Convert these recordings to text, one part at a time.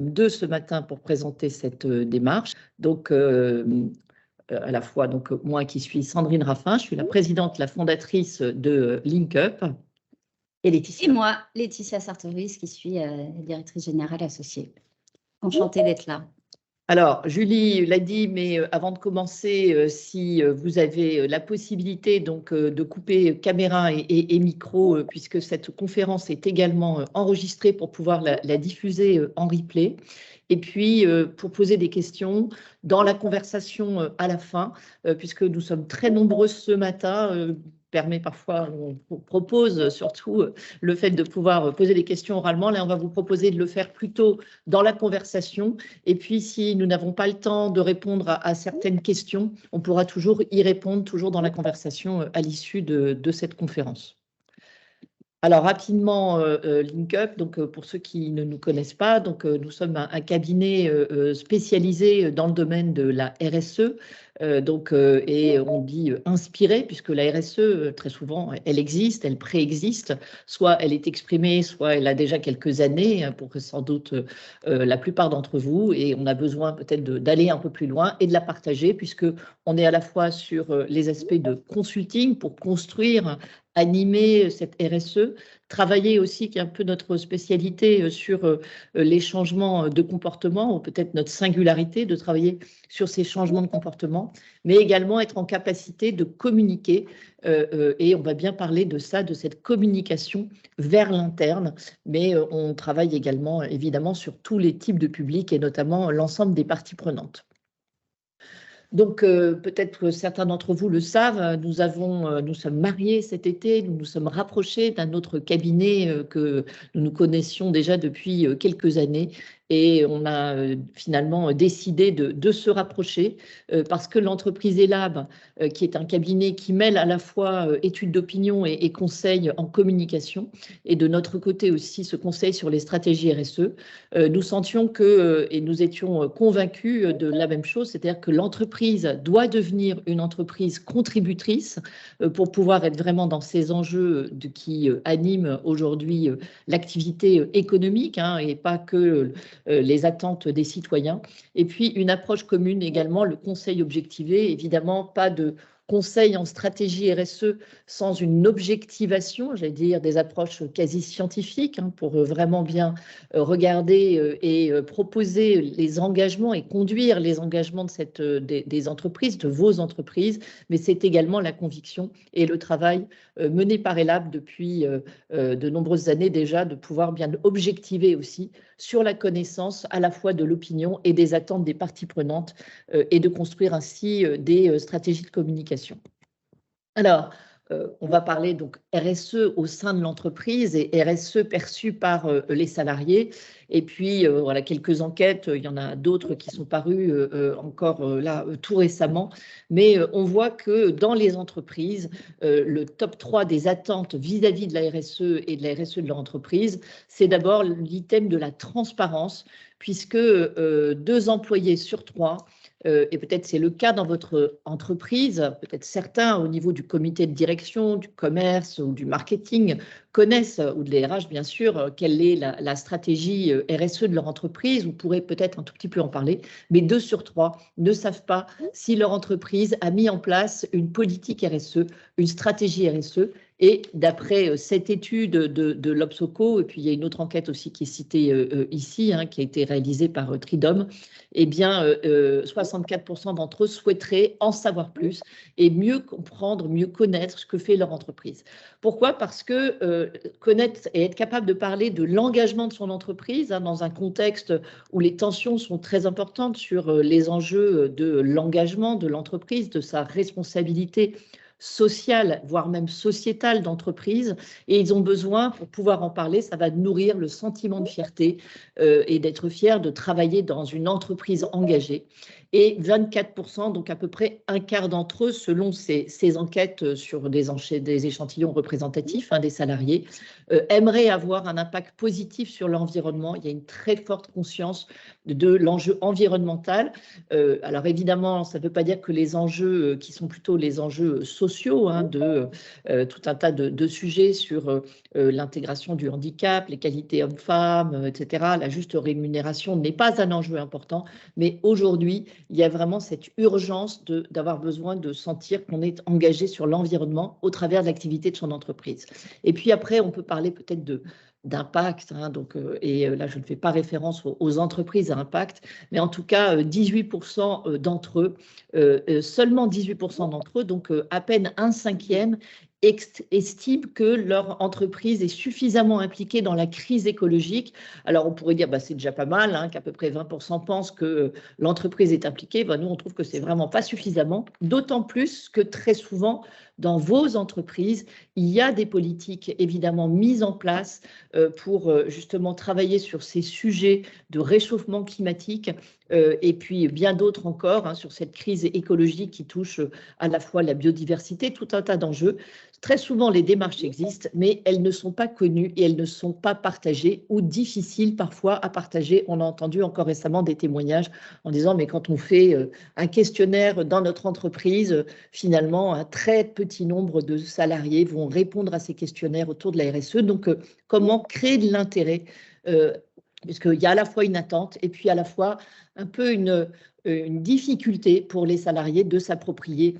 deux ce matin pour présenter cette démarche. Donc, à la fois donc, moi qui suis Sandrine Raffin, je suis la présidente, la fondatrice de LinkUp. Et Laetitia. Et moi, Laetitia Sartoris, qui suis directrice générale associée. Enchantée d'être là. Alors, Julie l'a dit, mais avant de commencer, si vous avez la possibilité donc, de couper caméra et micro, puisque cette conférence est également enregistrée pour pouvoir la diffuser en replay. Et puis, pour poser des questions dans la conversation à la fin, puisque nous sommes très nombreux ce matin, permet parfois, on propose surtout le fait de pouvoir poser des questions oralement. Là, on va vous proposer de le faire plutôt dans la conversation. Et puis, si nous n'avons pas le temps de répondre à certaines questions, on pourra toujours y répondre, toujours dans la conversation à l'issue de cette conférence. Alors, rapidement, LinkUp, donc, pour ceux qui ne nous connaissent pas, donc, nous sommes un cabinet spécialisé dans le domaine de la RSE, et on dit inspiré, puisque la RSE, très souvent, elle existe, elle préexiste, soit elle est exprimée, soit elle a déjà quelques années, pour sans doute la plupart d'entre vous, et on a besoin peut-être d'aller un peu plus loin et de la partager, puisqu'on est à la fois sur les aspects de consulting pour construire, animer cette RSE, travailler aussi, qui est un peu notre spécialité, sur les changements de comportement, ou peut-être notre singularité de travailler sur ces changements de comportement, mais également être en capacité de communiquer, et on va bien parler de ça, de cette communication vers l'interne, mais on travaille également évidemment sur tous les types de publics et notamment l'ensemble des parties prenantes. Donc, peut-être que certains d'entre vous le savent, nous sommes mariés cet été, nous nous sommes rapprochés d'un autre cabinet que nous connaissions déjà depuis quelques années. Et on a finalement décidé de se rapprocher parce que l'entreprise Elab, qui est un cabinet qui mêle à la fois études d'opinion et conseils en communication, et de notre côté aussi ce conseil sur les stratégies RSE, nous sentions que, et nous étions convaincus de la même chose, c'est-à-dire que l'entreprise doit devenir une entreprise contributrice pour pouvoir être vraiment dans ces enjeux qui animent aujourd'hui l'activité économique, et pas que les attentes des citoyens. Et puis, une approche commune également, le conseil objectivé, évidemment, pas de conseil en stratégie RSE sans une objectivation, j'allais dire des approches quasi scientifiques, pour vraiment bien regarder et proposer les engagements et conduire les engagements de des entreprises, de vos entreprises, mais c'est également la conviction et le travail mené par Elab depuis de nombreuses années déjà, de pouvoir bien objectiver aussi sur la connaissance à la fois de l'opinion et des attentes des parties prenantes et de construire ainsi des stratégies de communication. Alors, on va parler donc RSE au sein de l'entreprise et RSE perçue par les salariés. Et puis, voilà, quelques enquêtes, il y en a d'autres qui sont parues encore là tout récemment. Mais on voit que dans les entreprises, le top 3 des attentes vis-à-vis de la RSE et de la RSE de leur entreprise, c'est d'abord l'item de la transparence, puisque 2 employés sur 3, et peut-être c'est le cas dans votre entreprise, peut-être certains au niveau du comité de direction, du commerce ou du marketing connaissent, ou de l'RH bien sûr, quelle est la stratégie RSE de leur entreprise, ou pourraient peut-être un tout petit peu en parler, mais 2 sur 3 ne savent pas si leur entreprise a mis en place une politique RSE, une stratégie RSE. Et d'après cette étude de l'Obsoco, et puis il y a une autre enquête aussi qui est citée ici, qui a été réalisée par Tridom, eh bien 64% d'entre eux souhaiteraient en savoir plus et mieux comprendre, mieux connaître ce que fait leur entreprise. Pourquoi? Parce que connaître et être capable de parler de l'engagement de son entreprise dans un contexte où les tensions sont très importantes sur les enjeux de l'engagement de l'entreprise, de sa responsabilité sociale, voire même sociétale d'entreprise, et ils ont besoin, pour pouvoir en parler, ça va nourrir le sentiment de fierté et d'être fier de travailler dans une entreprise engagée. Et 24%, donc à peu près un quart d'entre eux, selon ces enquêtes sur des échantillons représentatifs des salariés, aimeraient avoir un impact positif sur l'environnement. Il y a une très forte conscience de l'enjeu environnemental. Alors évidemment, ça ne veut pas dire que les enjeux qui sont plutôt les enjeux sociaux sociaux, hein, de tout un tas de sujets sur l'intégration du handicap, l'égalité hommes-femmes, etc. La juste rémunération n'est pas un enjeu important, mais aujourd'hui, il y a vraiment cette urgence d'avoir besoin de sentir qu'on est engagé sur l'environnement au travers de l'activité de son entreprise. Et puis après, on peut parler peut-être d'impact, hein, donc, là je ne fais pas référence aux entreprises à impact, mais en tout cas 18% d'entre eux, seulement 18% d'entre eux, donc à peine un cinquième, estiment que leur entreprise est suffisamment impliquée dans la crise écologique. Alors on pourrait dire bah, c'est déjà pas mal, hein, qu'à peu près 20% pensent que l'entreprise est impliquée. Bah, nous on trouve que c'est vraiment pas suffisamment, d'autant plus que très souvent dans vos entreprises, il y a des politiques évidemment mises en place pour justement travailler sur ces sujets de réchauffement climatique et puis bien d'autres encore, hein, sur cette crise écologique qui touche à la fois la biodiversité, tout un tas d'enjeux. Très souvent, les démarches existent, mais elles ne sont pas connues et elles ne sont pas partagées ou difficiles parfois à partager. On a entendu encore récemment des témoignages en disant mais quand on fait un questionnaire dans notre entreprise, finalement, un très petit nombre de salariés vont répondre à ces questionnaires autour de la RSE. Donc, comment créer de l'intérêt puisqu'il y a à la fois une attente et puis à la fois un peu une difficulté pour les salariés de s'approprier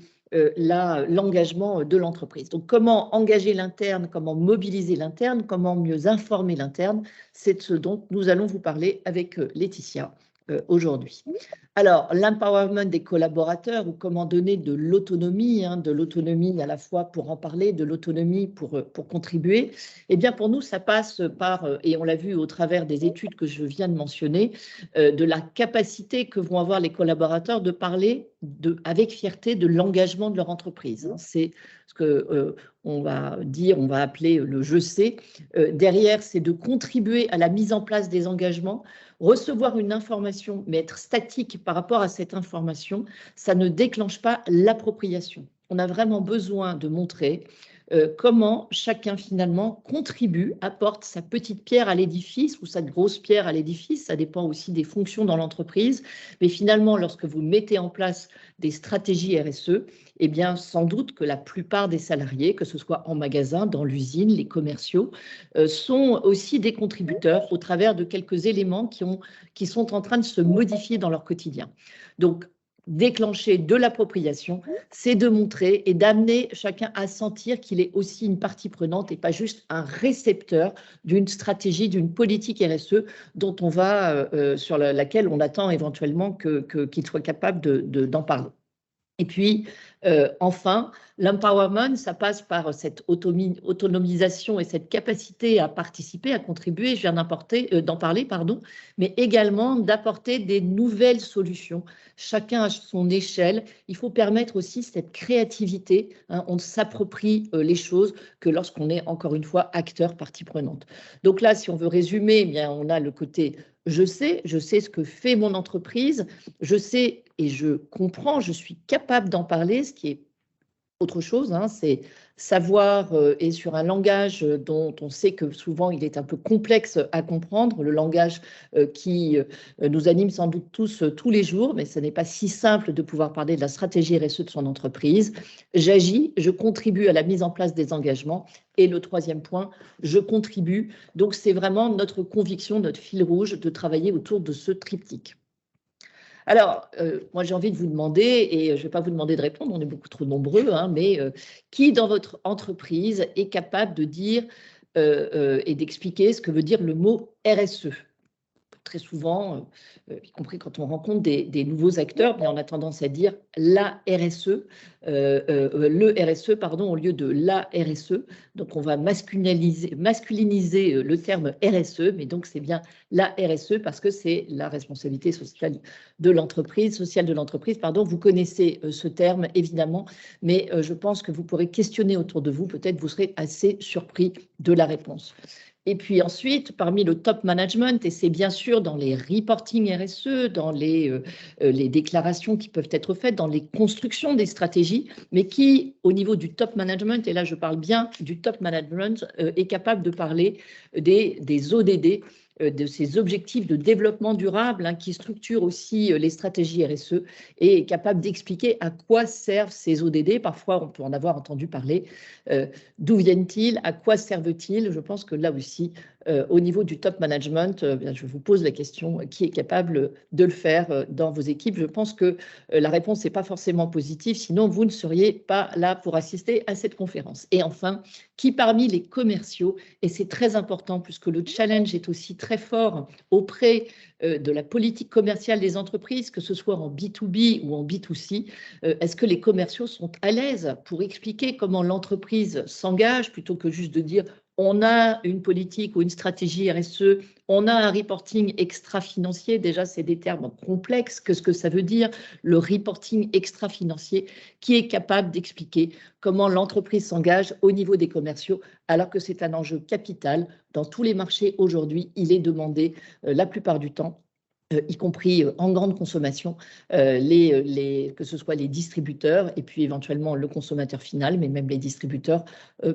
l'engagement de l'entreprise. Donc, comment engager l'interne, comment mobiliser l'interne, comment mieux informer l'interne, c'est de ce dont nous allons vous parler avec Laetitia aujourd'hui. Alors, l'empowerment des collaborateurs ou comment donner de l'autonomie, hein, à la fois pour en parler, de l'autonomie pour contribuer, eh bien pour nous, ça passe par, et on l'a vu au travers des études que je viens de mentionner, de la capacité que vont avoir les collaborateurs de parler avec fierté de l'engagement de leur entreprise. Hein. C'est ce que on va appeler le « je sais ». Derrière, c'est de contribuer à la mise en place des engagements, recevoir une information, mais être statique par rapport à cette information, ça ne déclenche pas l'appropriation. On a vraiment besoin de montrer comment chacun finalement contribue, apporte sa petite pierre à l'édifice ou sa grosse pierre à l'édifice, ça dépend aussi des fonctions dans l'entreprise, mais finalement lorsque vous mettez en place des stratégies RSE, eh bien sans doute que la plupart des salariés, que ce soit en magasin, dans l'usine, les commerciaux, sont aussi des contributeurs au travers de quelques éléments qui sont en train de se modifier dans leur quotidien. Donc, déclencher de l'appropriation, c'est de montrer et d'amener chacun à sentir qu'il est aussi une partie prenante et pas juste un récepteur d'une stratégie, d'une politique RSE dont on va, sur laquelle on attend éventuellement qu'il soit capable d'en parler. Et puis, enfin, l'empowerment, ça passe par cette autonomisation et cette capacité à participer, à contribuer, je viens d'en parler, pardon, mais également d'apporter des nouvelles solutions, chacun à son échelle. Il faut permettre aussi cette créativité, hein, on s'approprie les choses que lorsqu'on est, encore une fois, acteur, partie prenante. Donc là, si on veut résumer, eh bien, on a le côté je sais ce que fait mon entreprise, je sais et je comprends, je suis capable d'en parler, ce qui est autre chose, hein, c'est savoir et sur un langage dont on sait que souvent il est un peu complexe à comprendre, le langage qui nous anime sans doute tous les jours, mais ce n'est pas si simple de pouvoir parler de la stratégie RSE de son entreprise. J'agis, je contribue à la mise en place des engagements. Et le troisième point, je contribue. Donc c'est vraiment notre conviction, notre fil rouge de travailler autour de ce triptyque. Alors, moi j'ai envie de vous demander, et je ne vais pas vous demander de répondre, on est beaucoup trop nombreux, hein, mais qui dans votre entreprise est capable de dire et d'expliquer ce que veut dire le mot RSE ? Très souvent, y compris quand on rencontre des nouveaux acteurs, bien on a tendance à dire la RSE, le RSE, pardon, au lieu de la RSE. Donc, on va masculiniser le terme RSE, mais donc c'est bien la RSE parce que c'est la responsabilité sociale de l'entreprise, pardon. Vous connaissez ce terme, évidemment, mais je pense que vous pourrez questionner autour de vous. Peut-être vous serez assez surpris de la réponse. Et puis ensuite, parmi le top management, et c'est bien sûr dans les reporting RSE, dans les déclarations qui peuvent être faites, dans les constructions des stratégies, mais qui, au niveau du top management, et là je parle bien du top management, est capable de parler des ODD, de ces objectifs de développement durable qui structurent aussi les stratégies RSE et est capable d'expliquer à quoi servent ces ODD. Parfois, on peut en avoir entendu parler. D'où viennent-ils? À quoi servent-ils? Je pense que là aussi, au niveau du top management, je vous pose la question, qui est capable de le faire dans vos équipes? Je pense que la réponse n'est pas forcément positive, sinon vous ne seriez pas là pour assister à cette conférence. Et enfin, qui parmi les commerciaux, et c'est très important puisque le challenge est aussi très fort auprès de la politique commerciale des entreprises, que ce soit en B2B ou en B2C, est-ce que les commerciaux sont à l'aise pour expliquer comment l'entreprise s'engage plutôt que juste de dire on a une politique ou une stratégie RSE, on a un reporting extra-financier. Déjà, c'est des termes complexes. Qu'est-ce que ça veut dire, le reporting extra-financier, qui est capable d'expliquer comment l'entreprise s'engage au niveau des commerciaux, alors que c'est un enjeu capital. Dans tous les marchés aujourd'hui, il est demandé la plupart du temps, y compris en grande consommation, que ce soit les distributeurs et puis éventuellement le consommateur final, mais même les distributeurs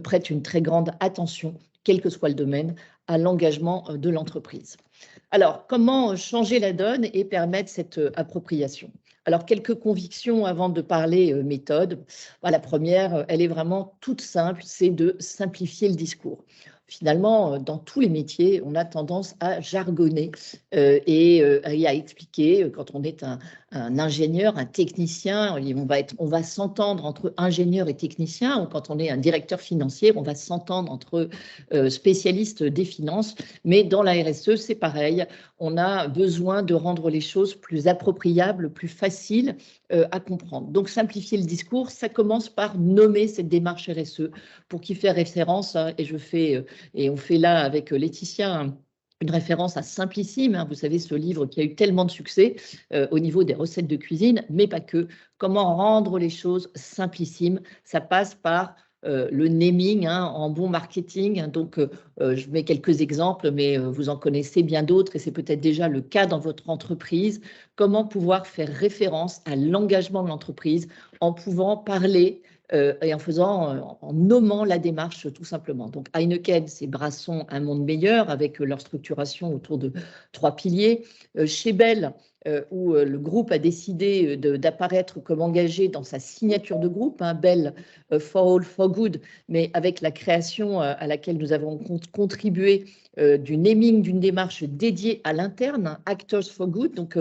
prêtent une très grande attention, quel que soit le domaine, à l'engagement de l'entreprise. Alors, comment changer la donne et permettre cette appropriation? Alors, quelques convictions avant de parler méthode. La première, elle est vraiment toute simple, c'est de simplifier le discours. Finalement, dans tous les métiers, on a tendance à jargonner et à expliquer. Quand on est un ingénieur, un technicien, on va s'entendre entre ingénieur et technicien, ou quand on est un directeur financier, on va s'entendre entre spécialistes des finances. Mais dans la RSE, c'est pareil. On a besoin de rendre les choses plus appropriables, plus faciles à comprendre. Donc, simplifier le discours, ça commence par nommer cette démarche RSE pour qui fait référence, et on fait là avec Laetitia une référence à Simplissime, vous savez, ce livre qui a eu tellement de succès au niveau des recettes de cuisine, mais pas que. Comment rendre les choses simplissimes? Ça passe par le naming en bon marketing. Donc, je mets quelques exemples, mais vous en connaissez bien d'autres et c'est peut-être déjà le cas dans votre entreprise. Comment pouvoir faire référence à l'engagement de l'entreprise en pouvant parler et en nommant la démarche tout simplement. Donc Heineken, c'est Brassons un monde meilleur avec leur structuration autour de 3 piliers. Chez Bell, où le groupe a décidé d'apparaître comme engagé dans sa signature de groupe, Bell for All for Good, mais avec la création à laquelle nous avons contribué du naming d'une démarche dédiée à l'interne, Actors for Good. Donc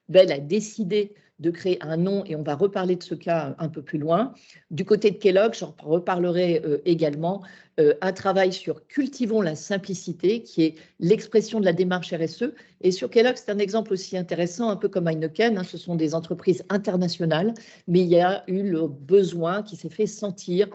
Bell a décidé de créer un nom et on va reparler de ce cas un peu plus loin. Du côté de Kellogg, j'en reparlerai également, un travail sur cultivons la simplicité qui est l'expression de la démarche RSE. Et sur Kellogg, c'est un exemple aussi intéressant, un peu comme Heineken, ce sont des entreprises internationales, mais il y a eu le besoin qui s'est fait sentir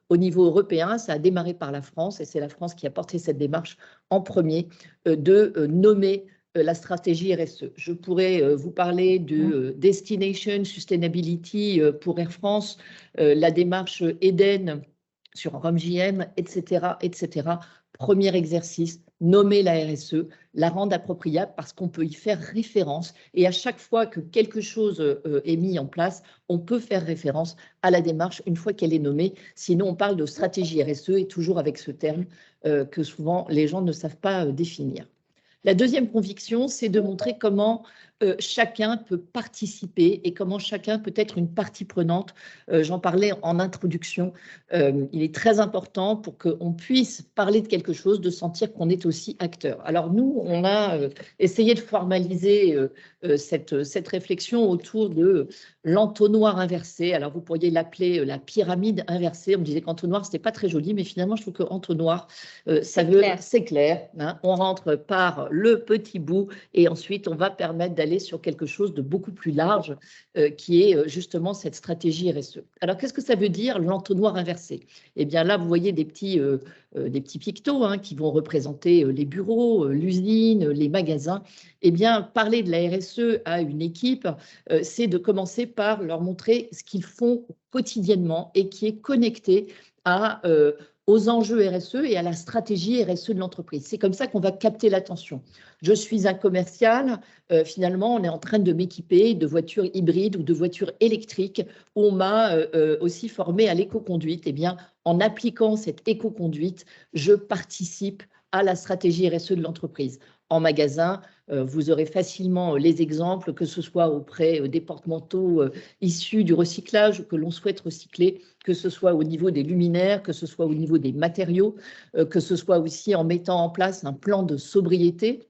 au niveau européen. Ça a démarré par la France et c'est la France qui a porté cette démarche en premier de nommer la stratégie RSE. Je pourrais vous parler de Destination Sustainability pour Air France, la démarche Eden sur Rome JM, etc., etc. Premier exercice, nommer la RSE, la rendre appropriable parce qu'on peut y faire référence et à chaque fois que quelque chose est mis en place, on peut faire référence à la démarche une fois qu'elle est nommée. Sinon, on parle de stratégie RSE et toujours avec ce terme que souvent les gens ne savent pas définir. La deuxième conviction, c'est de montrer comment chacun peut participer et comment chacun peut être une partie prenante. J'en parlais en introduction. Il est très important pour qu'on puisse parler de quelque chose, de sentir qu'on est aussi acteur. Alors nous, on a essayé de formaliser cette réflexion autour de l'entonnoir inversé. Alors vous pourriez l'appeler la pyramide inversée. On me disait qu'entonnoir, ce n'était pas très joli, mais finalement, je trouve qu'entonnoir, c'est clair. On rentre par le petit bout et ensuite, on va permettre d'aller sur quelque chose de beaucoup plus large qui est justement cette stratégie RSE. Alors, qu'est-ce que ça veut dire l'entonnoir inversé? Eh bien, là, vous voyez des petits pictos qui vont représenter les bureaux, l'usine, les magasins. Eh bien, parler de la RSE à une équipe, c'est de commencer par leur montrer ce qu'ils font quotidiennement et qui est connecté aux enjeux RSE et à la stratégie RSE de l'entreprise. C'est comme ça qu'on va capter l'attention. Je suis un commercial, finalement, on est en train de m'équiper de voitures hybrides ou de voitures électriques où on m'a aussi formé à l'éco-conduite. Eh bien, en appliquant cette éco-conduite, je participe à la stratégie RSE de l'entreprise. en magasin, vous aurez facilement les exemples, que ce soit auprès des porte-manteaux issus du recyclage ou que l'on souhaite recycler, que ce soit au niveau des luminaires, que ce soit au niveau des matériaux, que ce soit aussi en mettant en place un plan de sobriété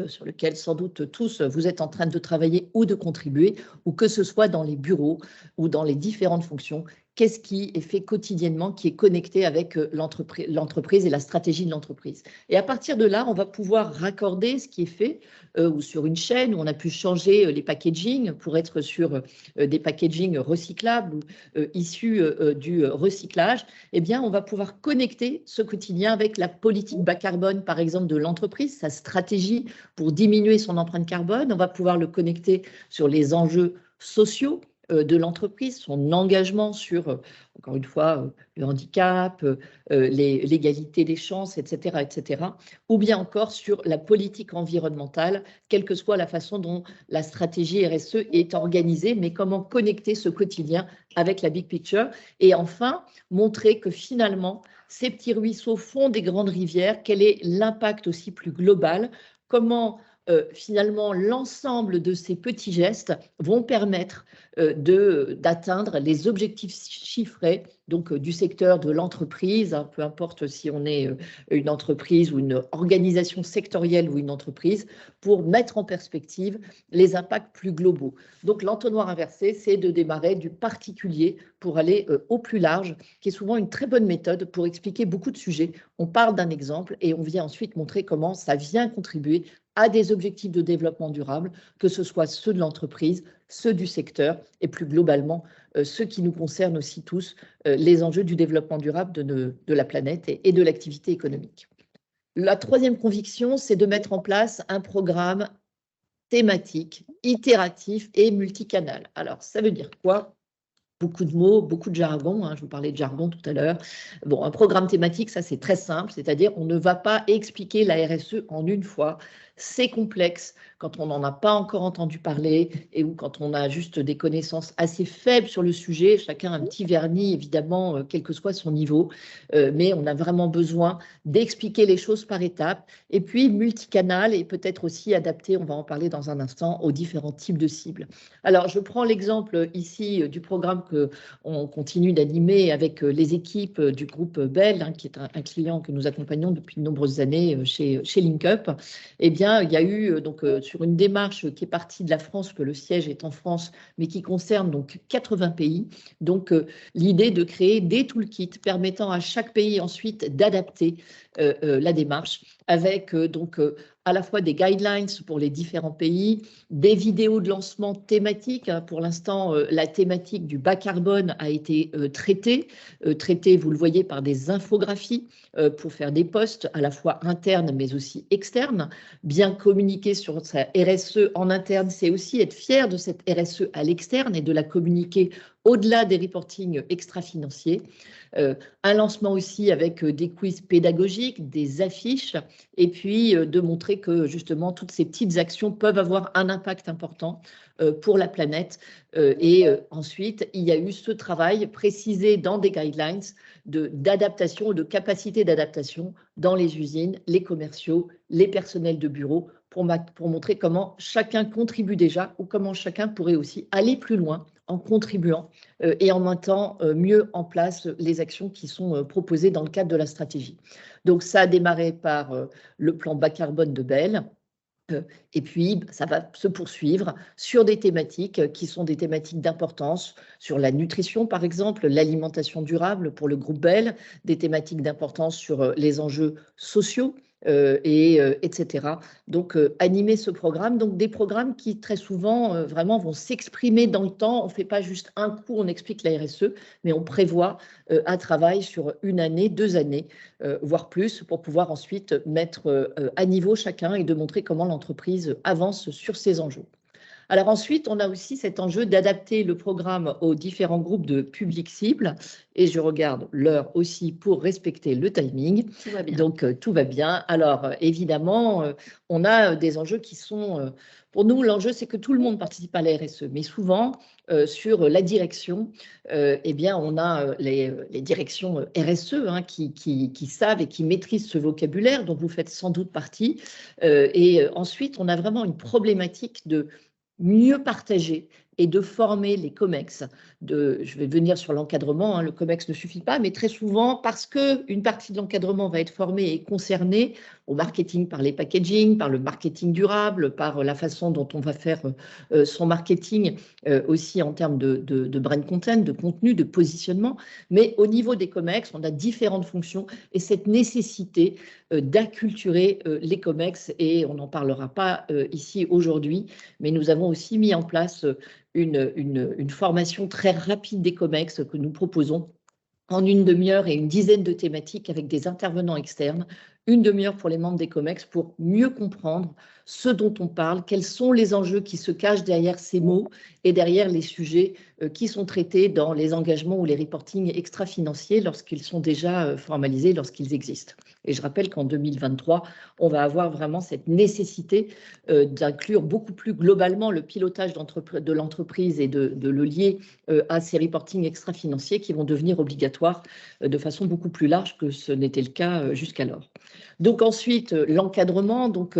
sur lequel sans doute tous vous êtes en train de travailler ou de contribuer, ou que ce soit dans les bureaux ou dans les différentes fonctions. Qu'est-ce qui est fait quotidiennement, qui est connecté avec l'entreprise et la stratégie de l'entreprise. Et à partir de là, on va pouvoir raccorder ce qui est fait ou sur une chaîne où on a pu changer les packaging pour être sur des packaging recyclables ou issus du recyclage. Eh bien, on va pouvoir connecter ce quotidien avec la politique bas carbone, par exemple, de l'entreprise, sa stratégie pour diminuer son empreinte carbone. On va pouvoir le connecter sur les enjeux sociaux de l'entreprise, son engagement sur, encore une fois, le handicap, l'égalité des chances, etc., etc., ou bien encore sur la politique environnementale, quelle que soit la façon dont la stratégie RSE est organisée, mais comment connecter ce quotidien avec la big picture. Et enfin, montrer que finalement, ces petits ruisseaux font des grandes rivières, quel est l'impact aussi plus global, comment finalement l'ensemble de ces petits gestes vont permettre d'atteindre les objectifs chiffrés donc, du secteur de l'entreprise, hein, peu importe si on est une entreprise ou une organisation sectorielle ou une entreprise, pour mettre en perspective les impacts plus globaux. Donc l'entonnoir inversé, c'est de démarrer du particulier pour aller au plus large, qui est souvent une très bonne méthode pour expliquer beaucoup de sujets. On parle d'un exemple et on vient ensuite montrer comment ça vient contribuer à des objectifs de développement durable, que ce soit ceux de l'entreprise, ceux du secteur et plus globalement ceux qui nous concernent aussi tous, les enjeux du développement durable de la planète et de l'activité économique. La troisième conviction, c'est de mettre en place un programme thématique, itératif et multicanal. Alors, ça veut dire quoi ? Beaucoup de mots, beaucoup de jargon, hein, je vous parlais de jargon tout à l'heure. Bon, un programme thématique, ça c'est très simple, c'est-à-dire on ne va pas expliquer la RSE en une fois. C'est complexe quand on n'en a pas encore entendu parler et ou quand on a juste des connaissances assez faibles sur le sujet. Chacun a un petit vernis, évidemment, quel que soit son niveau, mais on a vraiment besoin d'expliquer les choses par étapes. Et puis, multicanal et peut-être aussi adapté, on va en parler dans un instant, aux différents types de cibles. Alors, je prends l'exemple ici du programme qu'on continue d'animer avec les équipes du groupe Bell, hein, qui est un client que nous accompagnons depuis de nombreuses années chez LinkUp. Eh bien, il y a eu donc sur une démarche qui est partie de la France, que le siège est en France, mais qui concerne donc 80 pays. Donc, l'idée de créer des toolkits permettant à chaque pays ensuite d'adapter la démarche avec donc à la fois des guidelines pour les différents pays, des vidéos de lancement thématiques. Pour l'instant, la thématique du bas carbone a été traitée, vous le voyez, par des infographies pour faire des posts à la fois internes mais aussi externes. Bien communiquer sur sa RSE en interne, c'est aussi être fier de cette RSE à l'externe et de la communiquer au-delà des reportings extra-financiers. Un lancement aussi avec des quiz pédagogiques, des affiches, et puis de montrer que justement toutes ces petites actions peuvent avoir un impact important pour la planète. Et ensuite, il y a eu ce travail précisé dans des guidelines d'adaptation, de capacité d'adaptation dans les usines, les commerciaux, les personnels de bureau, pour montrer comment chacun contribue déjà ou comment chacun pourrait aussi aller plus loin en contribuant et en mettant mieux en place les actions qui sont proposées dans le cadre de la stratégie. Donc, ça a démarré par le plan bas carbone de Bell. Et puis, ça va se poursuivre sur des thématiques qui sont des thématiques d'importance, sur la nutrition, par exemple, l'alimentation durable pour le groupe Bell, des thématiques d'importance sur les enjeux sociaux, etc. Donc, animer ce programme, donc des programmes qui très souvent vraiment vont s'exprimer dans le temps. On ne fait pas juste un coup, on explique la RSE, mais on prévoit un travail sur une année, 2 années, voire plus, pour pouvoir ensuite mettre à niveau chacun et de montrer comment l'entreprise avance sur ces enjeux. Alors ensuite, on a aussi cet enjeu d'adapter le programme aux différents groupes de publics cibles. Et je regarde l'heure aussi pour respecter le timing. Tout va bien. Donc, tout va bien. Alors, évidemment, on a des enjeux qui sont… pour nous, l'enjeu, c'est que tout le monde participe à la RSE. Mais souvent, sur la direction, eh bien, on a les directions RSE hein, qui savent et qui maîtrisent ce vocabulaire dont vous faites sans doute partie. Et ensuite, on a vraiment une problématique de mieux partager et de former les COMEX. Je vais venir sur l'encadrement, hein, le COMEX ne suffit pas, mais très souvent, parce qu'une partie de l'encadrement va être formée et concernée au marketing par les packaging, par le marketing durable, par la façon dont on va faire son marketing aussi en termes de brand content, de contenu, de positionnement. Mais au niveau des COMEX, on a différentes fonctions et cette nécessité d'acculturer les COMEX, et on n'en parlera pas ici aujourd'hui, mais nous avons aussi mis en place une formation très rapide des COMEX que nous proposons en une demi-heure et une dizaine de thématiques avec des intervenants externes, une demi-heure pour les membres des COMEX pour mieux comprendre ce dont on parle, quels sont les enjeux qui se cachent derrière ces mots et derrière les sujets qui sont traités dans les engagements ou les reportings extra-financiers lorsqu'ils sont déjà formalisés, lorsqu'ils existent. Et je rappelle qu'en 2023, on va avoir vraiment cette nécessité d'inclure beaucoup plus globalement le pilotage de l'entreprise et de le lier à ces reportings extra-financiers qui vont devenir obligatoires de façon beaucoup plus large que ce n'était le cas jusqu'alors. Donc ensuite, l'encadrement, donc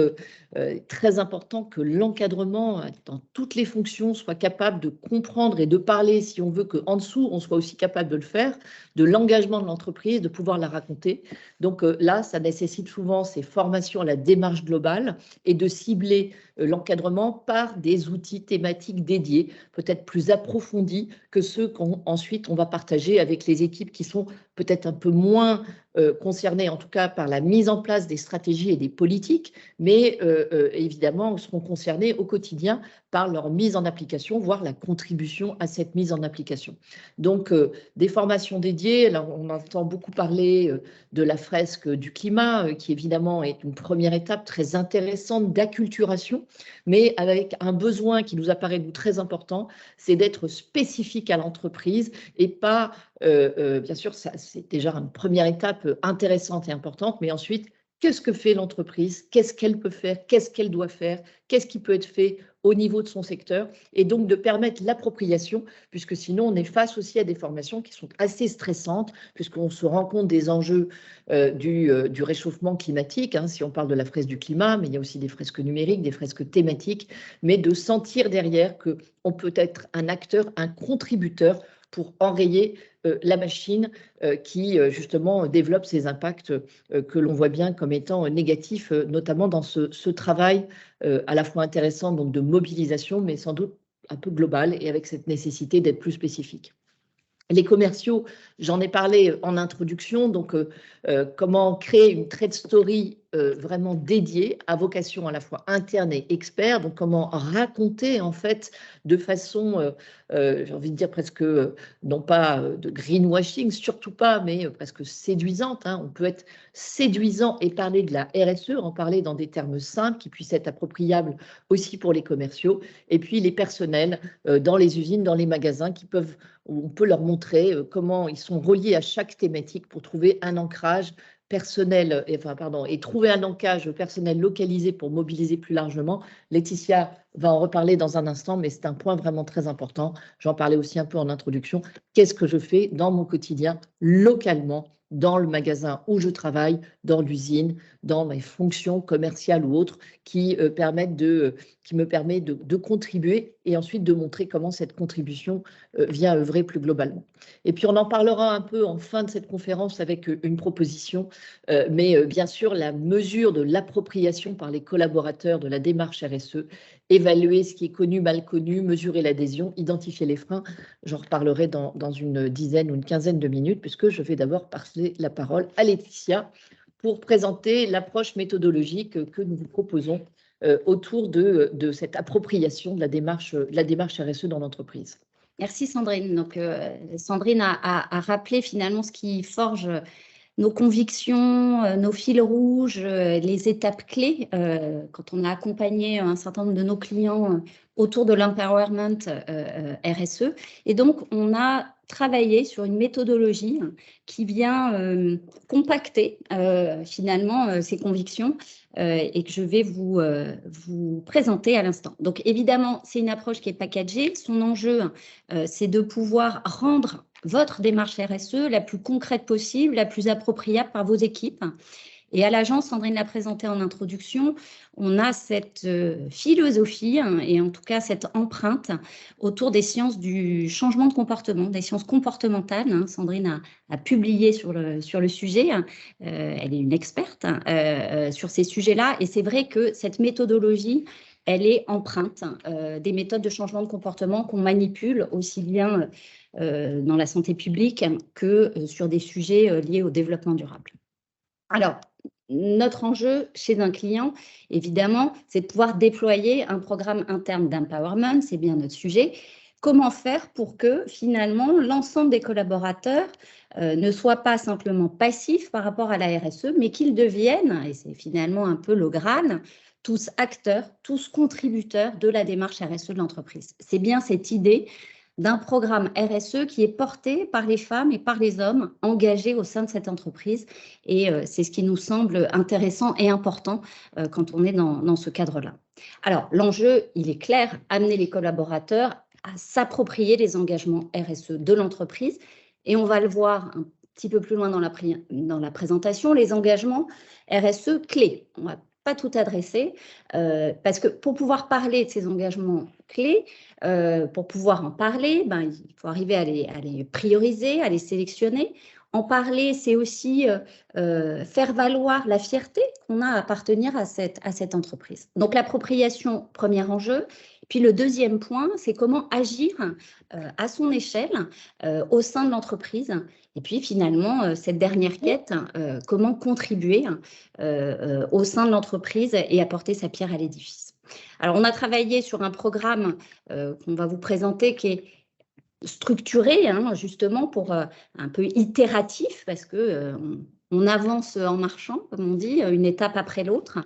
très important que l'encadrement dans toutes les fonctions soit capable de comprendre et de parler, si on veut qu'en dessous, on soit aussi capable de le faire, de l'engagement de l'entreprise, de pouvoir la raconter. Donc là, ça nécessite souvent ces formations à la démarche globale et de cibler l'encadrement par des outils thématiques dédiés, peut-être plus approfondis que ceux qu'ensuite on va partager avec les équipes qui sont peut-être un peu moins concernées, en tout cas par la mise en place des stratégies et des politiques, mais évidemment seront concernées au quotidien par leur mise en application, voire la contribution à cette mise en application. Donc, des formations dédiées, là, on entend beaucoup parler de la fresque du climat, qui évidemment est une première étape très intéressante d'acculturation, mais avec un besoin qui nous apparaît nous très important, c'est d'être spécifique à l'entreprise et pas, bien sûr, c'est déjà une première étape intéressante et importante, mais ensuite, qu'est-ce que fait l'entreprise? Qu'est-ce qu'elle peut faire? Qu'est-ce qu'elle doit faire? Qu'est-ce qui peut être fait au niveau de son secteur? Et donc de permettre l'appropriation, puisque sinon on est face aussi à des formations qui sont assez stressantes, puisqu'on se rend compte des enjeux du réchauffement climatique, hein, si on parle de la fresque du climat, mais il y a aussi des fresques numériques, des fresques thématiques, mais de sentir derrière qu'on peut être un acteur, un contributeur pour enrayer la machine qui justement développe ces impacts que l'on voit bien comme étant négatifs, notamment dans ce travail à la fois intéressant donc de mobilisation, mais sans doute un peu global et avec cette nécessité d'être plus spécifique. Les commerciaux, j'en ai parlé en introduction, donc comment créer une trade story vraiment dédiée à vocation à la fois interne et expert, donc comment raconter en fait de façon, j'ai envie de dire presque, non pas de greenwashing, surtout pas, mais presque séduisante, hein. On peut être séduisant et parler de la RSE, en parler dans des termes simples qui puissent être appropriables aussi pour les commerciaux, et puis les personnels dans les usines, dans les magasins qui peuvent, on peut leur montrer comment ils sont reliés à chaque thématique pour trouver un ancrage personnel, et trouver un ancrage personnel localisé pour mobiliser plus largement. Laetitia va en reparler dans un instant, mais c'est un point vraiment très important. J'en parlais aussi un peu en introduction. Qu'est-ce que je fais dans mon quotidien, localement, dans le magasin où je travaille, dans l'usine, dans mes fonctions commerciales ou autres, qui me permettent de contribuer et ensuite de montrer comment cette contribution vient œuvrer plus globalement. Et puis on en parlera un peu en fin de cette conférence avec une proposition, mais bien sûr la mesure de l'appropriation par les collaborateurs de la démarche RSE, évaluer ce qui est connu, mal connu, mesurer l'adhésion, identifier les freins. J'en reparlerai dans une dizaine ou une quinzaine de minutes, puisque je vais d'abord passer la parole à Laetitia pour présenter l'approche méthodologique que nous vous proposons autour de cette appropriation de la démarche RSE dans l'entreprise. Merci Sandrine. Donc, Sandrine a rappelé finalement ce qui forge nos convictions, nos fils rouges, les étapes clés quand on a accompagné un certain nombre de nos clients autour de l'empowerment RSE. Et donc, on a travaillé sur une méthodologie qui vient compacter finalement ces convictions et que je vais vous présenter à l'instant. Donc, évidemment, c'est une approche qui est packagée. Son enjeu, c'est de pouvoir rendre votre démarche RSE la plus concrète possible, la plus appropriable par vos équipes. Et à l'agence, Sandrine l'a présenté en introduction, on a cette philosophie et en tout cas cette empreinte autour des sciences du changement de comportement, des sciences comportementales. Sandrine a publié sur le sujet, elle est une experte sur ces sujets-là et c'est vrai que cette méthodologie, elle est empreinte des méthodes de changement de comportement qu'on manipule aussi bien dans la santé publique que sur des sujets liés au développement durable. Alors, notre enjeu chez un client, évidemment, c'est de pouvoir déployer un programme interne d'empowerment, c'est bien notre sujet. Comment faire pour que finalement l'ensemble des collaborateurs ne soient pas simplement passifs par rapport à la RSE, mais qu'ils deviennent, et c'est finalement un peu le Graal, tous acteurs, tous contributeurs de la démarche RSE de l'entreprise. C'est bien cette idée d'un programme RSE qui est porté par les femmes et par les hommes engagés au sein de cette entreprise. Et c'est ce qui nous semble intéressant et important quand on est dans ce cadre-là. Alors, l'enjeu, il est clair, amener les collaborateurs à s'approprier les engagements RSE de l'entreprise. Et on va le voir un petit peu plus loin dans la présentation, les engagements RSE clés. On va pas tout adresser, parce que pour pouvoir parler de ces engagements clés, pour pouvoir en parler, il faut arriver à les prioriser, à les sélectionner. En parler, c'est aussi faire valoir la fierté qu'on a à appartenir à cette entreprise. Donc l'appropriation, premier enjeu. Puis le deuxième point, c'est comment agir à son échelle au sein de l'entreprise. Et puis finalement, cette dernière quête, comment contribuer au sein de l'entreprise et apporter sa pierre à l'édifice. Alors, on a travaillé sur un programme qu'on va vous présenter qui est structuré, justement, pour un peu itératif, parce que on avance en marchant, comme on dit, une étape après l'autre.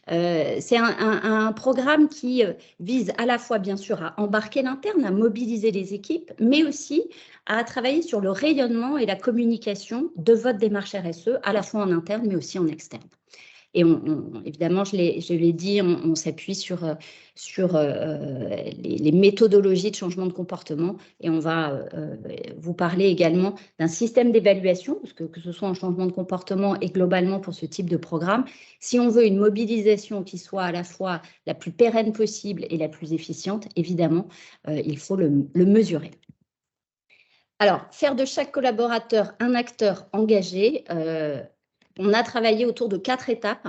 C'est un programme qui vise à la fois, bien sûr, à embarquer l'interne, à mobiliser les équipes, mais aussi à travailler sur le rayonnement et la communication de votre démarche RSE, à la fois en interne, mais aussi en externe. Et évidemment, je l'ai dit, on s'appuie sur les méthodologies de changement de comportement et on va vous parler également d'un système d'évaluation, parce que ce soit en changement de comportement et globalement pour ce type de programme, si on veut une mobilisation qui soit à la fois la plus pérenne possible et la plus efficiente, évidemment, il faut le mesurer. Alors, faire de chaque collaborateur un acteur engagé, on a travaillé autour de 4 étapes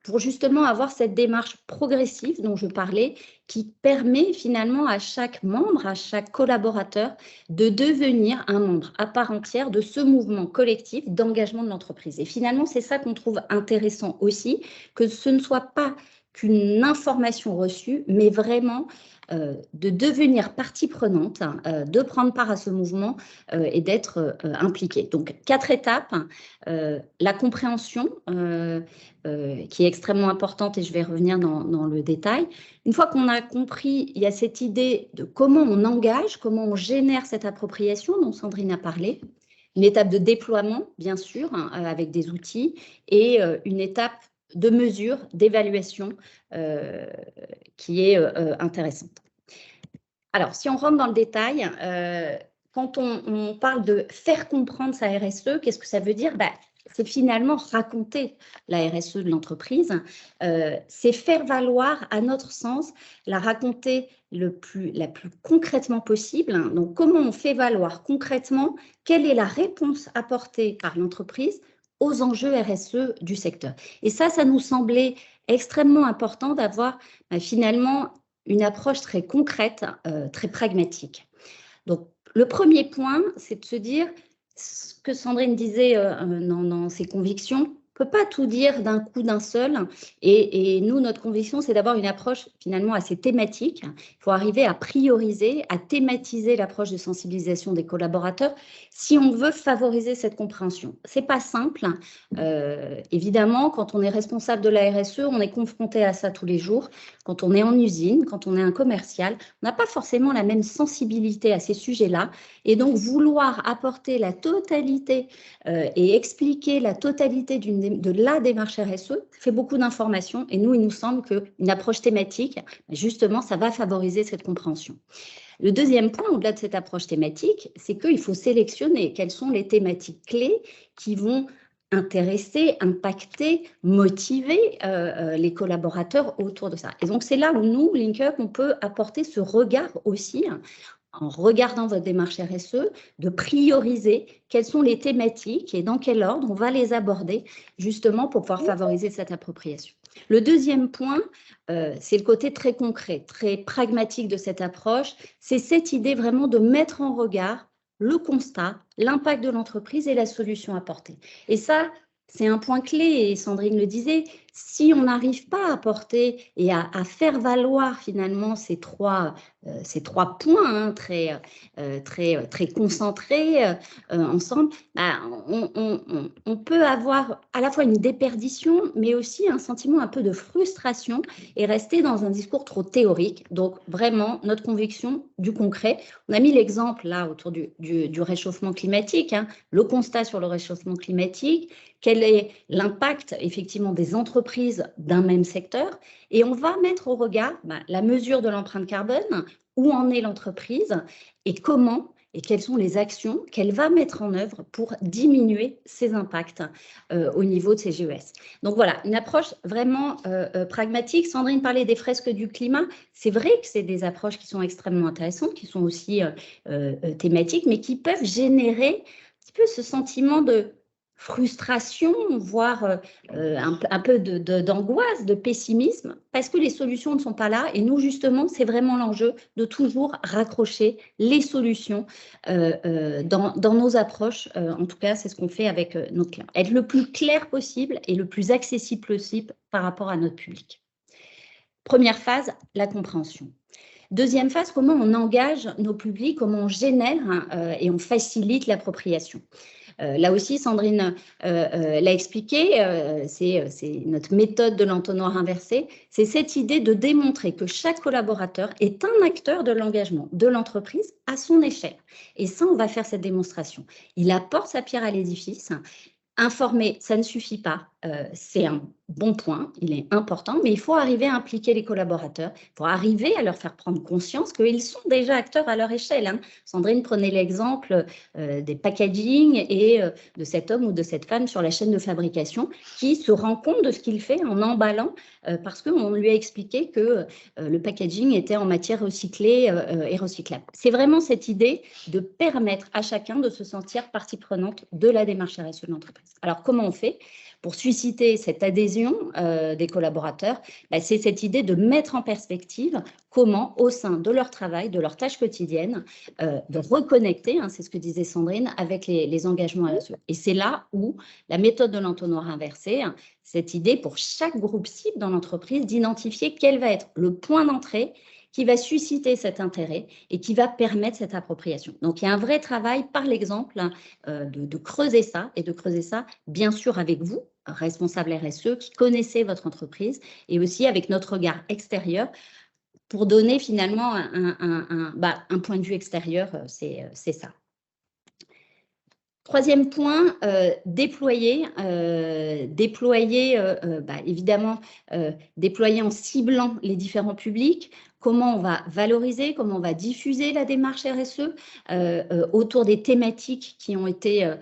pour justement avoir cette démarche progressive dont je parlais, qui permet finalement à chaque membre, à chaque collaborateur de devenir un membre à part entière de ce mouvement collectif d'engagement de l'entreprise. Et finalement, c'est ça qu'on trouve intéressant aussi, que ce ne soit pas qu'une information reçue, mais vraiment de devenir partie prenante, de prendre part à ce mouvement et d'être impliqué. Donc, 4 étapes. La compréhension, qui est extrêmement importante et je vais revenir dans le détail. Une fois qu'on a compris, il y a cette idée de comment on engage, comment on génère cette appropriation dont Sandrine a parlé. Une étape de déploiement, bien sûr, avec des outils et une étape de mesure, d'évaluation qui est intéressante. Alors, si on rentre dans le détail, quand on parle de faire comprendre sa RSE, qu'est-ce que ça veut dire? C'est finalement raconter la RSE de l'entreprise, c'est faire valoir, à notre sens, la raconter la plus concrètement possible. Donc, comment on fait valoir concrètement quelle est la réponse apportée par l'entreprise aux enjeux RSE du secteur. Et ça nous semblait extrêmement important d'avoir finalement une approche très concrète, très pragmatique. Donc, le premier point, c'est de se dire ce que Sandrine disait dans ses convictions, On ne peut pas tout dire d'un coup, d'un seul. Et nous, notre conviction, c'est d'avoir une approche finalement assez thématique. Il faut arriver à prioriser, à thématiser l'approche de sensibilisation des collaborateurs si on veut favoriser cette compréhension. Ce n'est pas simple. Évidemment, quand on est responsable de la RSE, on est confronté à ça tous les jours. Quand on est en usine, quand on est un commercial, on n'a pas forcément la même sensibilité à ces sujets-là. Et donc, vouloir apporter la totalité et expliquer la totalité de la démarche RSE fait beaucoup d'informations. Et nous, il nous semble qu'une approche thématique, justement, ça va favoriser cette compréhension. Le deuxième point, au-delà de cette approche thématique, c'est qu'il faut sélectionner quelles sont les thématiques clés qui vont intéresser, impacter, motiver les collaborateurs autour de ça. Et donc, c'est là où nous, LinkUp, on peut apporter ce regard aussi, en regardant votre démarche RSE, de prioriser quelles sont les thématiques et dans quel ordre on va les aborder, justement pour pouvoir favoriser cette appropriation. Le deuxième point, c'est le côté très concret, très pragmatique de cette approche. C'est cette idée vraiment de mettre en regard le constat, l'impact de l'entreprise et la solution apportée. Et ça, c'est un point clé, et Sandrine le disait, si on n'arrive pas à apporter et à faire valoir finalement ces trois points très concentrés ensemble, on peut avoir à la fois une déperdition, mais aussi un sentiment un peu de frustration et rester dans un discours trop théorique. Donc vraiment, notre conviction du concret. On a mis l'exemple là autour du réchauffement climatique, le constat sur le réchauffement climatique, quel est l'impact effectivement des entreprises d'un même secteur, et on va mettre au regard la mesure de l'empreinte carbone, où en est l'entreprise et comment et quelles sont les actions qu'elle va mettre en œuvre pour diminuer ses impacts au niveau de ses GES. Donc voilà, une approche vraiment pragmatique. Sandrine parlait des fresques du climat. C'est vrai que c'est des approches qui sont extrêmement intéressantes, qui sont aussi thématiques, mais qui peuvent générer un petit peu ce sentiment de frustration, voire un peu d'angoisse, de pessimisme, parce que les solutions ne sont pas là. Et nous, justement, c'est vraiment l'enjeu de toujours raccrocher les solutions dans nos approches. En tout cas, c'est ce qu'on fait avec nos clients. Être le plus clair possible et le plus accessible possible par rapport à notre public. Première phase, la compréhension. Deuxième phase, comment on engage nos publics, comment on génère et on facilite l'appropriation. Là aussi, Sandrine l'a expliqué, c'est notre méthode de l'entonnoir inversé. C'est cette idée de démontrer que chaque collaborateur est un acteur de l'engagement de l'entreprise à son échelle. Et ça, on va faire cette démonstration. Il apporte sa pierre à l'édifice. Informer, ça ne suffit pas, c'est un bon point, il est important, mais il faut arriver à impliquer les collaborateurs, il faut arriver à leur faire prendre conscience qu'ils sont déjà acteurs à leur échelle. Sandrine prenait l'exemple des packaging et de cet homme ou de cette femme sur la chaîne de fabrication qui se rend compte de ce qu'il fait en emballant parce qu'on lui a expliqué que le packaging était en matière recyclée et recyclable. C'est vraiment cette idée de permettre à chacun de se sentir partie prenante de la démarche RSE de l'entreprise. Alors, comment on fait pour susciter cette adhésion des collaborateurs? C'est cette idée de mettre en perspective comment, au sein de leur travail, de leurs tâches quotidiennes, de reconnecter, c'est ce que disait Sandrine, avec les engagements RSE. Et c'est là où la méthode de l'entonnoir inversé, cette idée pour chaque groupe cible dans l'entreprise d'identifier quel va être le point d'entrée qui va susciter cet intérêt et qui va permettre cette appropriation. Donc, il y a un vrai travail par l'exemple de creuser ça et de creuser ça, bien sûr, avec vous, responsable RSE, qui connaissez votre entreprise et aussi avec notre regard extérieur pour donner finalement un point de vue extérieur, c'est ça. Troisième point, évidemment, déployer en ciblant les différents publics. Comment on va valoriser, comment on va diffuser la démarche RSE autour des thématiques qui ont été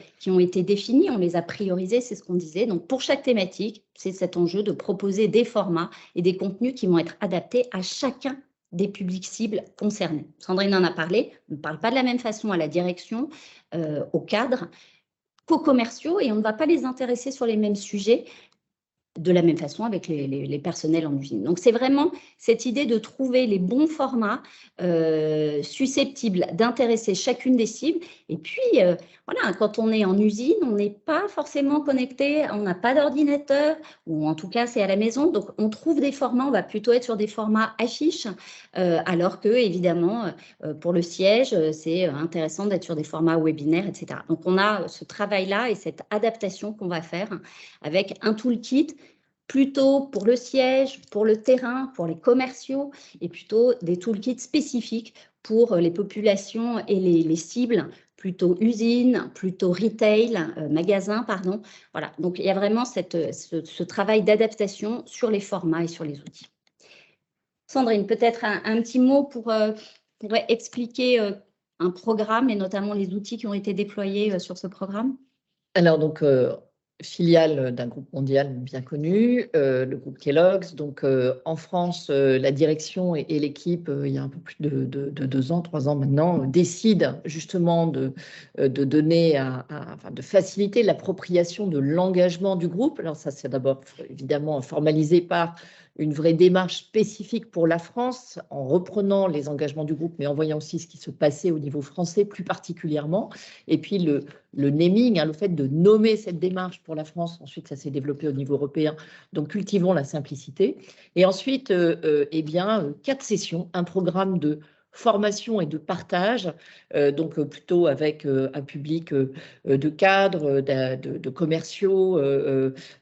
définies. On les a priorisées, c'est ce qu'on disait. Donc, pour chaque thématique, c'est cet enjeu de proposer des formats et des contenus qui vont être adaptés à chacun des publics cibles concernés. Sandrine en a parlé, on ne parle pas de la même façon à la direction, aux cadres, qu'aux commerciaux, et on ne va pas les intéresser sur les mêmes sujets. De la même façon avec les personnels en usine. Donc, c'est vraiment cette idée de trouver les bons formats susceptibles d'intéresser chacune des cibles. Et puis, voilà, quand on est en usine, on n'est pas forcément connecté, on n'a pas d'ordinateur, ou en tout cas, c'est à la maison. Donc, on trouve des formats, on va plutôt être sur des formats affiches, alors que, évidemment, pour le siège, c'est intéressant d'être sur des formats webinaires, etc. Donc, on a ce travail-là et cette adaptation qu'on va faire avec un toolkit plutôt pour le siège, pour le terrain, pour les commerciaux, et plutôt des toolkits spécifiques pour les populations et les cibles, plutôt usines, plutôt retail, magasins, pardon. Voilà, donc il y a vraiment ce travail d'adaptation sur les formats et sur les outils. Sandrine, peut-être un petit mot pour expliquer un programme et notamment les outils qui ont été déployés sur ce programme? Alors, donc, filiale d'un groupe mondial bien connu, le groupe Kellogg's. Donc, en France, la direction et l'équipe, il y a un peu plus de 2 ans, 3 ans maintenant, décident justement de donner, enfin, de faciliter l'appropriation de l'engagement du groupe. Alors ça, c'est d'abord évidemment formalisé par une vraie démarche spécifique pour la France, en reprenant les engagements du groupe, mais en voyant aussi ce qui se passait au niveau français plus particulièrement. Et puis le naming, le fait de nommer cette démarche pour la France, ensuite ça s'est développé au niveau européen, donc cultivons la simplicité. Et ensuite, eh bien, 4 sessions, un programme de formation et de partage, donc plutôt avec un public de cadres, de commerciaux,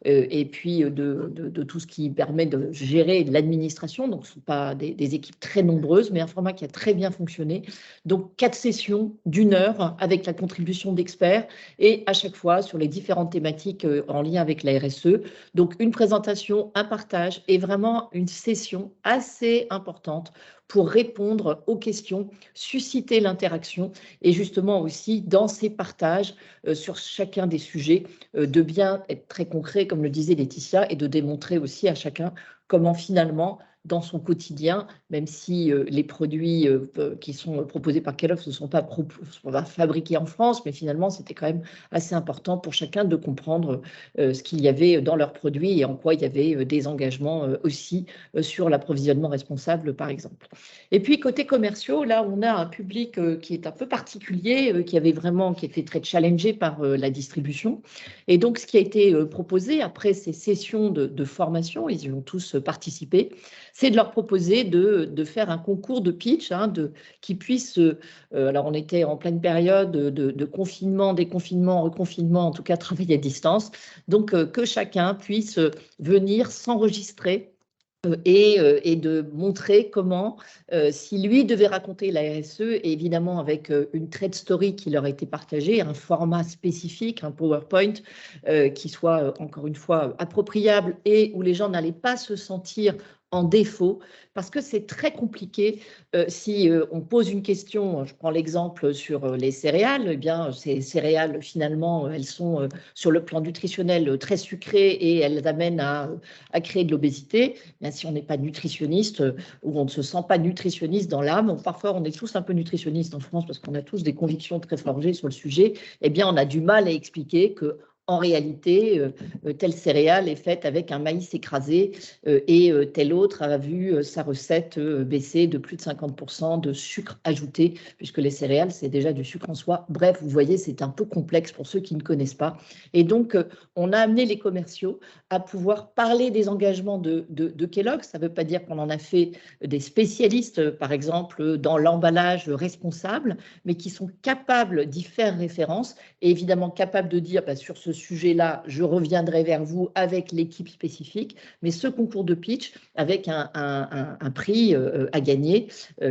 et puis de tout ce qui permet de gérer l'administration. Donc, ce ne sont pas des équipes très nombreuses, mais un format qui a très bien fonctionné. Donc, 4 sessions d'1 heure avec la contribution d'experts et à chaque fois sur les différentes thématiques en lien avec la RSE. Donc, une présentation, un partage et vraiment une session assez importante pour répondre aux questions, susciter l'interaction et justement aussi dans ces partages sur chacun des sujets, de bien être très concret, comme le disait Laetitia, et de démontrer aussi à chacun comment finalement, dans son quotidien, même si les produits qui sont proposés par Kellogg's ne sont pas fabriqués en France, mais finalement, c'était quand même assez important pour chacun de comprendre ce qu'il y avait dans leurs produits et en quoi il y avait des engagements aussi sur l'approvisionnement responsable, par exemple. Et puis, côté commerciaux, là, on a un public qui est un peu particulier, qui était très challengé par la distribution. Et donc, ce qui a été proposé après ces sessions de formation, ils y ont tous participé, c'est de leur proposer de faire un concours de pitch, qui puisse, alors on était en pleine période de confinement, déconfinement, reconfinement, en tout cas travail à distance, donc que chacun puisse venir s'enregistrer et de montrer comment, si lui devait raconter la RSE, et évidemment avec une trade story qui leur a été partagée, un format spécifique, un PowerPoint qui soit encore une fois appropriable et où les gens n'allaient pas se sentir en défaut, parce que c'est très compliqué si on pose une question, je prends l'exemple sur les céréales, eh bien ces céréales finalement elles sont sur le plan nutritionnel très sucrées et elles amènent à créer de l'obésité. Bien, si on n'est pas nutritionniste ou on ne se sent pas nutritionniste dans l'âme, parfois on est tous un peu nutritionnistes en France parce qu'on a tous des convictions très forgées sur le sujet, eh bien on a du mal à expliquer que en réalité, telle céréale est faite avec un maïs écrasé et tel autre a vu sa recette baisser de plus de 50% de sucre ajouté, puisque les céréales, c'est déjà du sucre en soi. Bref, vous voyez, c'est un peu complexe pour ceux qui ne connaissent pas. Et donc, on a amené les commerciaux à pouvoir parler des engagements de Kellogg's. Ça ne veut pas dire qu'on en a fait des spécialistes, par exemple, dans l'emballage responsable, mais qui sont capables d'y faire référence et évidemment capables de dire sur ce sujet-là, je reviendrai vers vous avec l'équipe spécifique, mais ce concours de pitch avec un prix à gagner,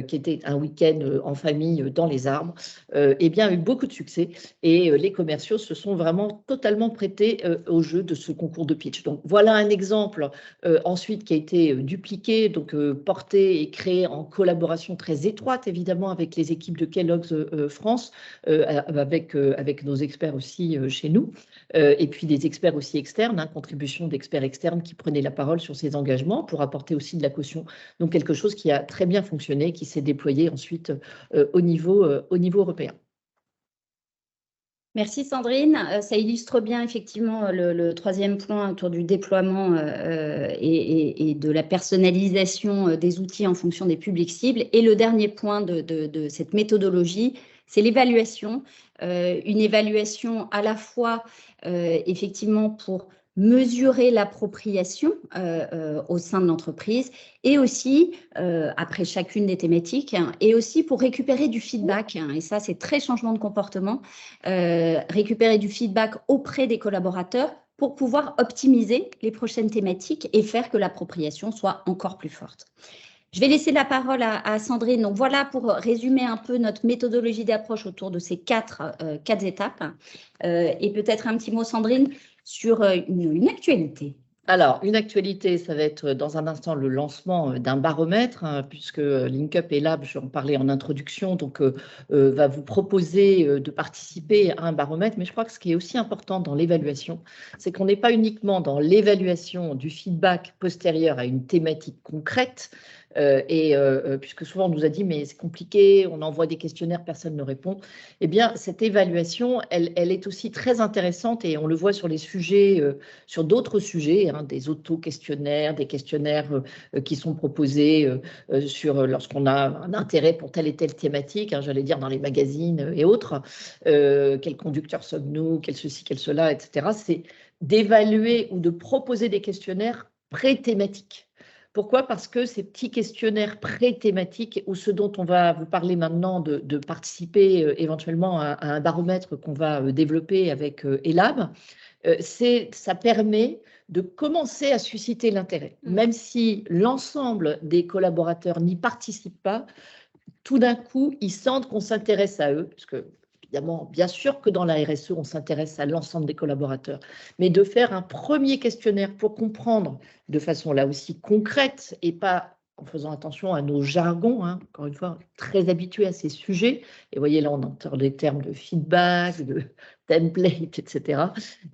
qui était un week-end en famille dans les arbres, eh bien, a eu beaucoup de succès et les commerciaux se sont vraiment totalement prêtés au jeu de ce concours de pitch. Donc, voilà un exemple ensuite qui a été dupliqué, donc porté et créé en collaboration très étroite, évidemment, avec les équipes de Kellogg's France, avec nos experts aussi chez nous. Et puis des experts aussi externes, contribution d'experts externes qui prenaient la parole sur ces engagements pour apporter aussi de la caution. Donc quelque chose qui a très bien fonctionné, qui s'est déployé ensuite au niveau européen. Merci Sandrine. Ça illustre bien effectivement le troisième point autour du déploiement et de la personnalisation des outils en fonction des publics cibles. Et le dernier point de cette méthodologie, c'est l'évaluation. Une évaluation à la fois effectivement pour mesurer l'appropriation au sein de l'entreprise et aussi, après chacune des thématiques, hein, et aussi pour récupérer du feedback. Hein, et ça, c'est très changement de comportement. Récupérer du feedback auprès des collaborateurs pour pouvoir optimiser les prochaines thématiques et faire que l'appropriation soit encore plus forte. Je vais laisser la parole à Sandrine. Donc voilà pour résumer un peu notre méthodologie d'approche autour de ces quatre étapes. Et peut-être un petit mot, Sandrine, sur une actualité. Alors, une actualité, ça va être dans un instant le lancement d'un baromètre, hein, puisque LinkUp et Lab, j'en parlais en introduction, donc va vous proposer de participer à un baromètre. Mais je crois que ce qui est aussi important dans l'évaluation, c'est qu'on n'est pas uniquement dans l'évaluation du feedback postérieur à une thématique concrète, puisque souvent on nous a dit mais c'est compliqué, on envoie des questionnaires, personne ne répond. Eh bien, cette évaluation, elle est aussi très intéressante et on le voit sur les sujets, sur d'autres sujets, hein, des auto-questionnaires, des questionnaires qui sont proposés lorsqu'on a un intérêt pour telle et telle thématique, hein, j'allais dire dans les magazines et autres, quel conducteur sommes-nous, quel ceci, quel cela, etc. C'est d'évaluer ou de proposer des questionnaires pré-thématiques. Pourquoi? Parce que ces petits questionnaires pré-thématiques, ou ce dont on va vous parler maintenant de participer éventuellement à un baromètre qu'on va développer avec Elab, ça permet de commencer à susciter l'intérêt. Même si l'ensemble des collaborateurs n'y participent pas, tout d'un coup, ils sentent qu'on s'intéresse à eux, parce que évidemment, bien sûr que dans la RSE, on s'intéresse à l'ensemble des collaborateurs, mais de faire un premier questionnaire pour comprendre de façon là aussi concrète et pas en faisant attention à nos jargons, hein, encore une fois, très habitués à ces sujets. Et vous voyez, là, on entend des termes de feedback, de template, etc.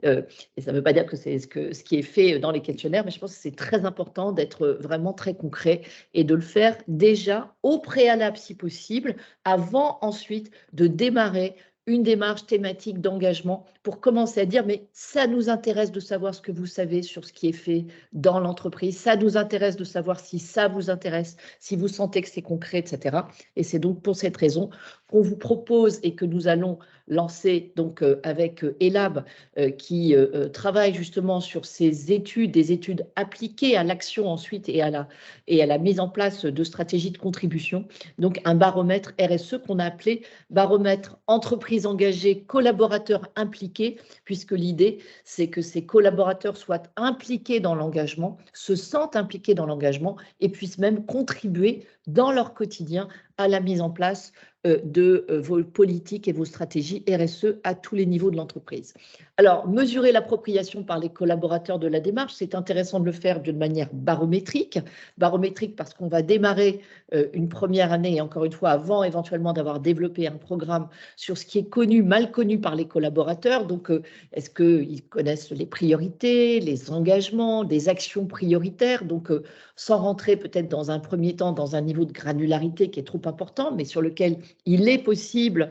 Et ça ne veut pas dire que c'est ce qui est fait dans les questionnaires, mais je pense que c'est très important d'être vraiment très concret et de le faire déjà au préalable, si possible, avant ensuite de démarrer une démarche thématique d'engagement pour commencer à dire mais ça nous intéresse de savoir ce que vous savez sur ce qui est fait dans l'entreprise, ça nous intéresse de savoir si ça vous intéresse, si vous sentez que c'est concret, etc. Et c'est donc pour cette raison qu'on vous propose et que nous allons lancer donc avec Elab qui travaille justement sur ces études, des études appliquées à l'action ensuite et à la mise en place de stratégies de contribution. Donc un baromètre RSE qu'on a appelé baromètre entreprise engagée, collaborateurs impliqués, puisque l'idée c'est que ces collaborateurs soient impliqués dans l'engagement, se sentent impliqués dans l'engagement et puissent même contribuer dans leur quotidien à la mise en place de vos politiques et vos stratégies RSE à tous les niveaux de l'entreprise. Alors, mesurer l'appropriation par les collaborateurs de la démarche, c'est intéressant de le faire d'une manière barométrique. Barométrique parce qu'on va démarrer une première année, et encore une fois, avant éventuellement d'avoir développé un programme sur ce qui est connu, mal connu par les collaborateurs. Donc, est-ce qu'ils connaissent les priorités, les engagements, des actions prioritaires? Donc, sans rentrer peut-être dans un premier temps dans un niveau de granularité qui est trop important, mais sur lequel il est possible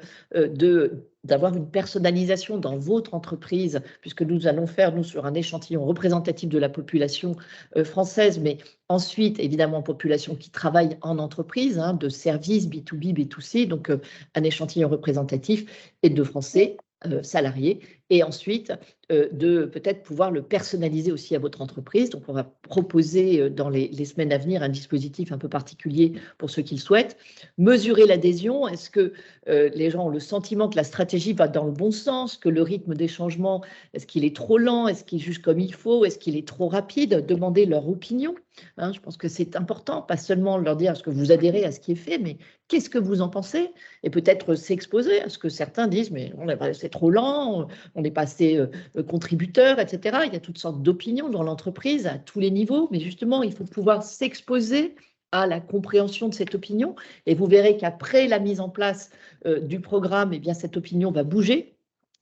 d'avoir une personnalisation dans votre entreprise, puisque nous allons faire, nous, sur un échantillon représentatif de la population française, mais ensuite, évidemment, population qui travaille en entreprise, hein, de services B2B, B2C, donc un échantillon représentatif et de Français salariés, et ensuite de peut-être pouvoir le personnaliser aussi à votre entreprise. Donc, on va proposer dans les semaines à venir un dispositif un peu particulier pour ceux qui le souhaitent. Mesurer l'adhésion, est-ce que les gens ont le sentiment que la stratégie va dans le bon sens, que le rythme des changements, est-ce qu'il est trop lent, est-ce qu'il est juste comme il faut, est-ce qu'il est trop rapide? Demander leur opinion. Hein, je pense que c'est important, pas seulement leur dire est-ce que vous adhérez à ce qui est fait, mais qu'est-ce que vous en pensez? Et peut-être s'exposer à ce que certains disent, mais c'est trop lent, on n'est pas assez contributeurs, etc. Il y a toutes sortes d'opinions dans l'entreprise à tous les niveaux, mais justement, il faut pouvoir s'exposer à la compréhension de cette opinion. Et vous verrez qu'après la mise en place du programme, eh bien, cette opinion va bouger.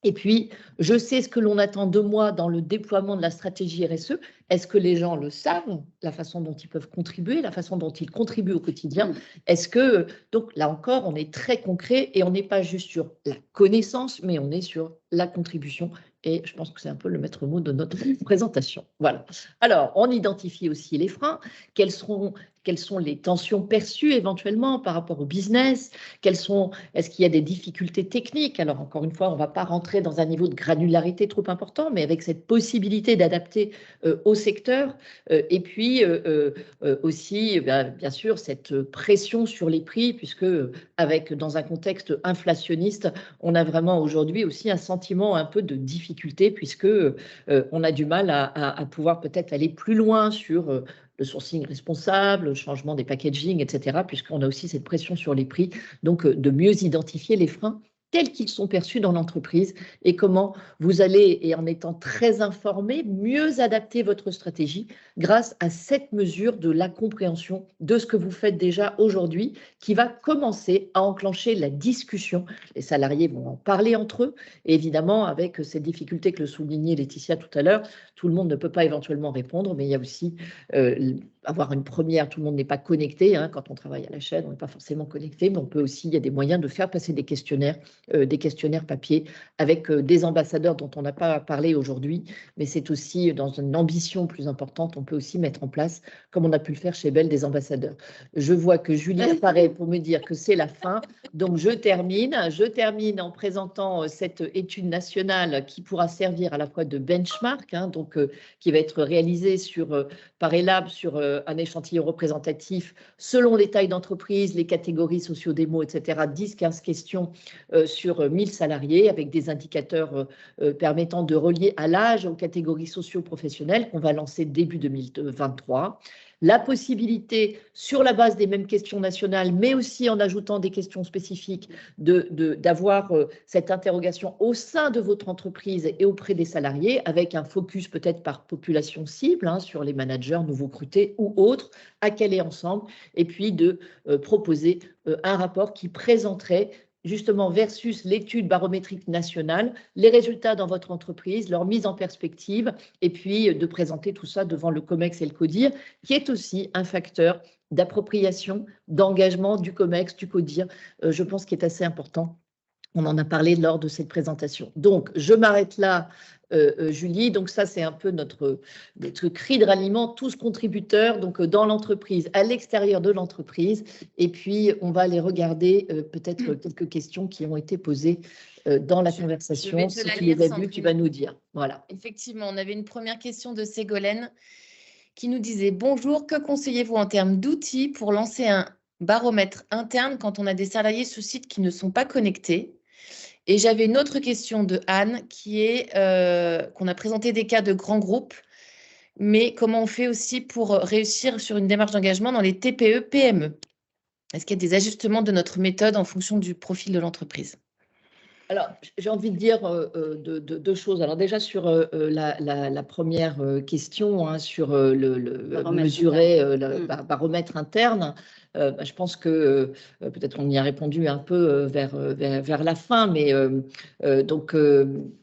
Et puis, je sais ce que l'on attend de moi dans le déploiement de la stratégie RSE. Est-ce que les gens le savent, la façon dont ils peuvent contribuer, la façon dont ils contribuent au quotidien? Est-ce que, donc là encore, on est très concret et on n'est pas juste sur la connaissance, mais on est sur la contribution. Et je pense que c'est un peu le maître mot de notre présentation. Voilà. Alors, on identifie aussi les freins. Quelles sont les tensions perçues éventuellement par rapport au business? Est-ce qu'il y a des difficultés techniques? Alors, encore une fois, on ne va pas rentrer dans un niveau de granularité trop important, mais avec cette possibilité d'adapter au secteur. Et puis, aussi, bien sûr, cette pression sur les prix, puisque dans un contexte inflationniste, on a vraiment aujourd'hui aussi un sentiment un peu de difficulté, puisque on a du mal à pouvoir peut-être aller plus loin sur le sourcing responsable, le changement des packaging, etc., puisqu'on a aussi cette pression sur les prix. Donc, de mieux identifier les freins tels qu'ils sont perçus dans l'entreprise et comment vous allez, et en étant très informé, mieux adapter votre stratégie grâce à cette mesure de la compréhension de ce que vous faites déjà aujourd'hui qui va commencer à enclencher la discussion. Les salariés vont en parler entre eux et évidemment, avec ces difficultés que le soulignait Laetitia tout à l'heure, tout le monde ne peut pas éventuellement répondre, mais il y a aussi avoir une première, tout le monde n'est pas connecté, hein, quand on travaille à la chaîne, on n'est pas forcément connecté, mais on peut aussi, il y a des moyens de faire passer des questionnaires papier avec des ambassadeurs dont on n'a pas parlé aujourd'hui, mais c'est aussi dans une ambition plus importante, on peut aussi mettre en place, comme on a pu le faire chez Bell, des ambassadeurs. Je vois que Julie apparaît pour me dire que c'est la fin, donc je termine en présentant cette étude nationale qui pourra servir à la fois de benchmark, hein, donc qui va être réalisée par ELAB sur un échantillon représentatif selon les tailles d'entreprise, les catégories socio-démo, etc., 10-15 questions sur 1000 salariés avec des indicateurs permettant de relier à l'âge aux catégories socio-professionnelles qu'on va lancer début 2023. La possibilité, sur la base des mêmes questions nationales, mais aussi en ajoutant des questions spécifiques, d'avoir cette interrogation au sein de votre entreprise et auprès des salariés, avec un focus peut-être par population cible, hein, sur les managers nouveaux recrutés ou autres, à caler ensemble, et puis de proposer un rapport qui présenterait justement versus l'étude barométrique nationale, les résultats dans votre entreprise, leur mise en perspective, et puis de présenter tout ça devant le COMEX et le CODIR, qui est aussi un facteur d'appropriation, d'engagement du COMEX, du CODIR, je pense qu'il est assez important. On en a parlé lors de cette présentation. Donc, je m'arrête là, Julie. Donc, ça, c'est un peu notre cri de ralliement, tous contributeurs, donc dans l'entreprise, à l'extérieur de l'entreprise. Et puis, on va aller regarder peut-être quelques questions qui ont été posées dans la conversation. Si tu les as vues, tu vas nous dire. Voilà. Effectivement, on avait une première question de Ségolène qui nous disait « Bonjour, que conseillez-vous en termes d'outils pour lancer un baromètre interne quand on a des salariés sous site qui ne sont pas connectés ?» Et j'avais une autre question de Anne qui est qu'on a présenté des cas de grands groupes, mais comment on fait aussi pour réussir sur une démarche d'engagement dans les TPE, PME? Est-ce qu'il y a des ajustements de notre méthode en fonction du profil de l'entreprise? Alors, j'ai envie de dire deux choses. Alors déjà sur la première question, hein, sur mesurer le baromètre interne, je pense que peut-être on y a répondu un peu vers la fin, mais donc,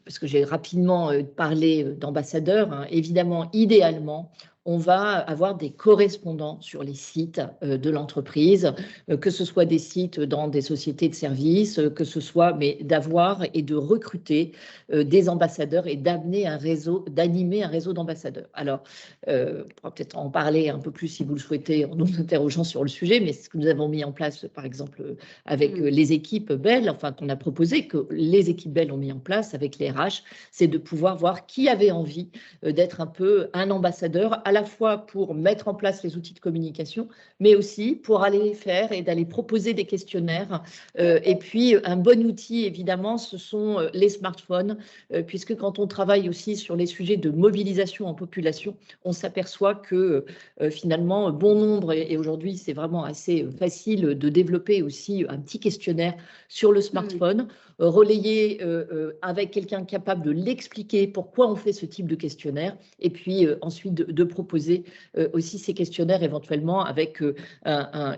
parce que j'ai rapidement parlé d'ambassadeurs, hein, évidemment, idéalement, on va avoir des correspondants sur les sites de l'entreprise, que ce soit des sites dans des sociétés de services, que ce soit, mais d'avoir et de recruter des ambassadeurs et d'animer un réseau d'ambassadeurs. Alors, on pourra peut-être en parler un peu plus si vous le souhaitez en nous interrogeant sur le sujet, mais ce que nous avons mis en place, par exemple, avec les équipes Bell, enfin qu'on a proposé, que les équipes Bell ont mis en place avec les RH, c'est de pouvoir voir qui avait envie d'être un peu un ambassadeur, à la fois pour mettre en place les outils de communication, mais aussi pour aller faire et d'aller proposer des questionnaires. Et puis, un bon outil, évidemment, ce sont les smartphones, puisque quand on travaille aussi sur les sujets de mobilisation en population, on s'aperçoit que finalement, bon nombre, et aujourd'hui, c'est vraiment assez facile de développer aussi un petit questionnaire sur le smartphone, relayé avec quelqu'un capable de l'expliquer pourquoi on fait ce type de questionnaire, et puis ensuite de proposer proposer aussi ces questionnaires éventuellement avec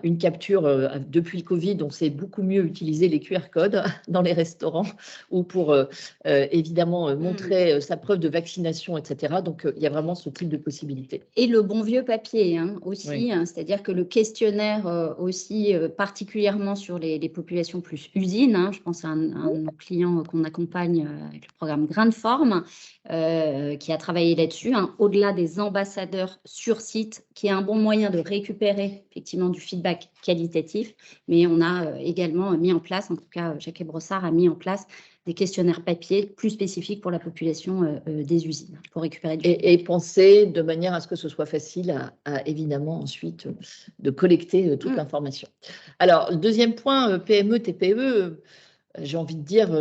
une capture. Depuis le Covid, on sait beaucoup mieux utiliser les QR codes dans les restaurants ou pour évidemment montrer sa preuve de vaccination, etc. Donc, il y a vraiment ce type de possibilités. Et le bon vieux papier aussi, Oui. C'est-à-dire que le questionnaire aussi, particulièrement sur les populations plus usines, je pense à un de nos clients qu'on accompagne avec le programme Grain de Forme, qui a travaillé là-dessus, au-delà des ambassadeurs sur site, qui est un bon moyen de récupérer effectivement du feedback qualitatif, mais on a également mis en place, en tout cas Jacques Brossard a mis en place des questionnaires papier plus spécifiques pour la population des usines, pour récupérer du feedback. Et penser de manière à ce que ce soit facile à évidemment ensuite de collecter toute l'information. Alors, le deuxième point, PME, TPE, j'ai envie de dire,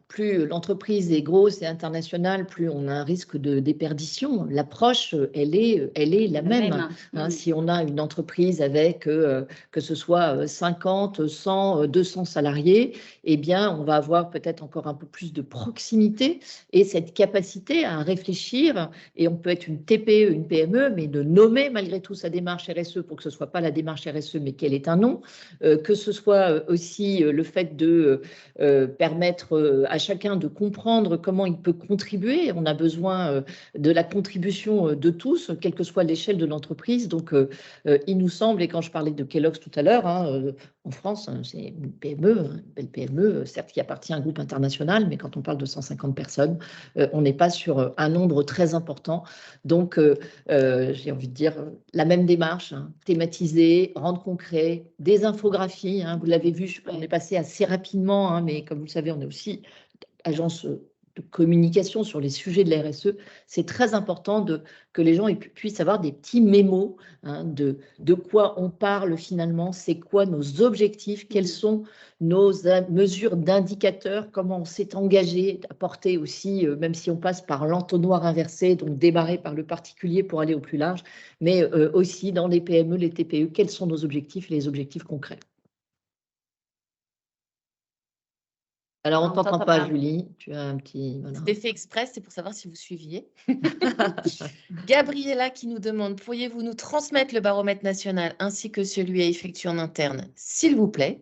plus l'entreprise est grosse et internationale, plus on a un risque de déperdition. L'approche, elle est la même. Si on a une entreprise avec, que ce soit 50, 100, 200 salariés, eh bien, on va avoir peut-être encore un peu plus de proximité et cette capacité à réfléchir. Et on peut être une TPE, une PME, mais de nommer malgré tout sa démarche RSE pour que ce ne soit pas la démarche RSE, mais qu'elle ait un nom. Que ce soit aussi le fait de permettre à chacun de comprendre comment il peut contribuer. On a besoin de la contribution de tous, quelle que soit l'échelle de l'entreprise. Donc, il nous semble, et quand je parlais de Kellogg's tout à l'heure, en France, c'est une PME, une belle PME, certes qui appartient à un groupe international, mais quand on parle de 150 personnes, on n'est pas sur un nombre très important. Donc, j'ai envie de dire la même démarche, thématiser, rendre concret, des infographies. Vous l'avez vu, on est passé assez rapidement, mais comme vous le savez, on est aussi agence de communication sur les sujets de la RSE. C'est très important que les gens puissent avoir des petits mémos de quoi on parle finalement, c'est quoi nos objectifs, quelles sont nos mesures d'indicateurs, comment on s'est engagé à porter aussi, même si on passe par l'entonnoir inversé, donc démarrer par le particulier pour aller au plus large, mais aussi dans les PME, les TPE, quels sont nos objectifs et les objectifs concrets. Alors, on ne t'entend pas, Julie. Tu as un petit... Voilà. C'était fait exprès, c'est pour savoir si vous suiviez. Gabriella qui nous demande, pourriez-vous nous transmettre le baromètre national ainsi que celui à effectuer en interne, s'il vous plaît?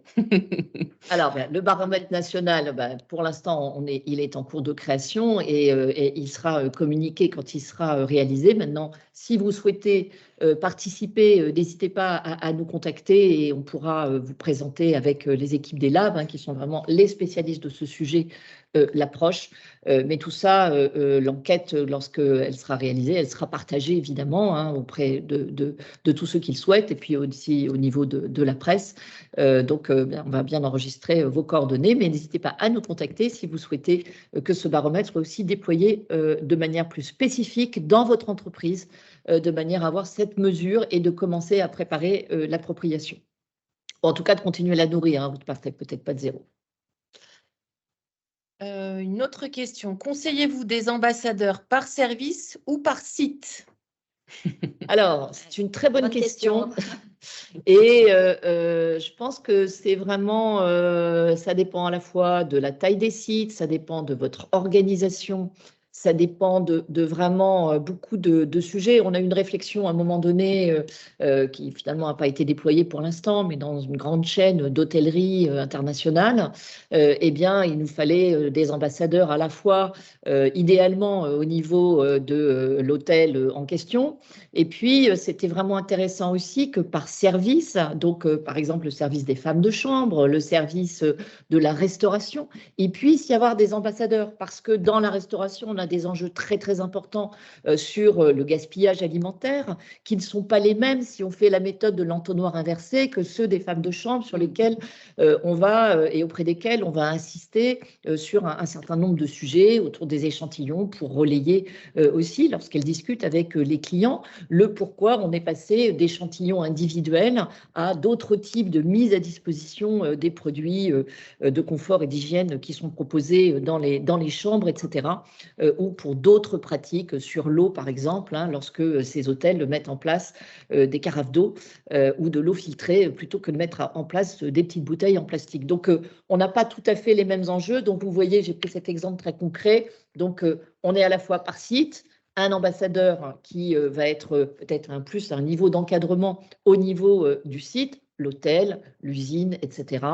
Alors, le baromètre national, pour l'instant, il est en cours de création et il sera communiqué quand il sera réalisé. Maintenant, si vous souhaitez participer, n'hésitez pas à nous contacter et on pourra vous présenter avec les équipes des labs, qui sont vraiment les spécialistes de ce sujet, l'approche. Mais tout ça, l'enquête, lorsqu'elle sera réalisée, elle sera partagée évidemment auprès de tous ceux qui le souhaitent et puis aussi au niveau de la presse. Donc, on va bien enregistrer vos coordonnées, mais n'hésitez pas à nous contacter si vous souhaitez que ce baromètre soit aussi déployé de manière plus spécifique dans votre entreprise, de manière à avoir cette mesure et de commencer à préparer l'appropriation. En tout cas, de continuer à la nourrir, vous ne partez peut-être pas de zéro. Une autre question. Conseillez-vous des ambassadeurs par service ou par site? Alors, c'est une très bonne question. Et je pense que c'est vraiment, ça dépend à la fois de la taille des sites, ça dépend de votre organisation, ça dépend de vraiment beaucoup de sujets. On a eu une réflexion à un moment donné qui finalement n'a pas été déployée pour l'instant, mais dans une grande chaîne d'hôtellerie internationale, eh bien, il nous fallait des ambassadeurs à la fois idéalement au niveau de l'hôtel en question. Et puis, c'était vraiment intéressant aussi que par service, donc par exemple le service des femmes de chambre, le service de la restauration, il puisse y avoir des ambassadeurs parce que dans la restauration, on a des enjeux très, très importants sur le gaspillage alimentaire qui ne sont pas les mêmes si on fait la méthode de l'entonnoir inversé que ceux des femmes de chambre sur lesquels on va et auprès desquels on va insister sur un certain nombre de sujets autour des échantillons pour relayer aussi lorsqu'elles discutent avec les clients le pourquoi on est passé d'échantillons individuels à d'autres types de mise à disposition des produits de confort et d'hygiène qui sont proposés dans les chambres, etc. Ou pour d'autres pratiques sur l'eau, par exemple, lorsque ces hôtels mettent en place des carafes d'eau ou de l'eau filtrée plutôt que de mettre en place des petites bouteilles en plastique. Donc, on n'a pas tout à fait les mêmes enjeux. Donc, vous voyez, j'ai pris cet exemple très concret. Donc, on est à la fois par site, un ambassadeur qui va être peut-être un niveau d'encadrement au niveau du site, l'hôtel, l'usine, etc.,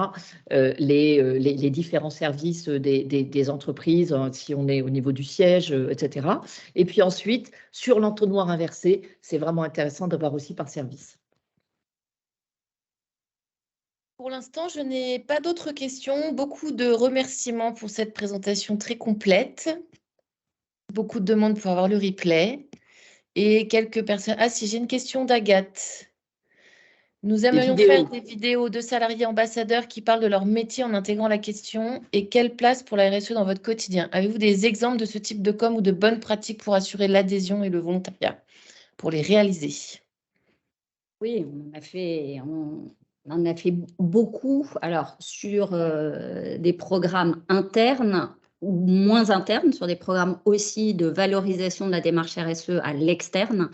les différents services des entreprises, hein, si on est au niveau du siège, etc. Et puis ensuite, sur l'entonnoir inversé, c'est vraiment intéressant d'avoir aussi par service. Pour l'instant, je n'ai pas d'autres questions. Beaucoup de remerciements pour cette présentation très complète. Beaucoup de demandes pour avoir le replay. Et quelques personnes... Ah si, j'ai une question d'Agathe. Nous aimerions faire des vidéos de salariés ambassadeurs qui parlent de leur métier en intégrant la question. Et quelle place pour la RSE dans votre quotidien? Avez-vous des exemples de ce type de com ou de bonnes pratiques pour assurer l'adhésion et le volontariat, pour les réaliser? Oui, on en a fait beaucoup. Alors, sur des programmes internes ou moins internes, sur des programmes aussi de valorisation de la démarche RSE à l'externe.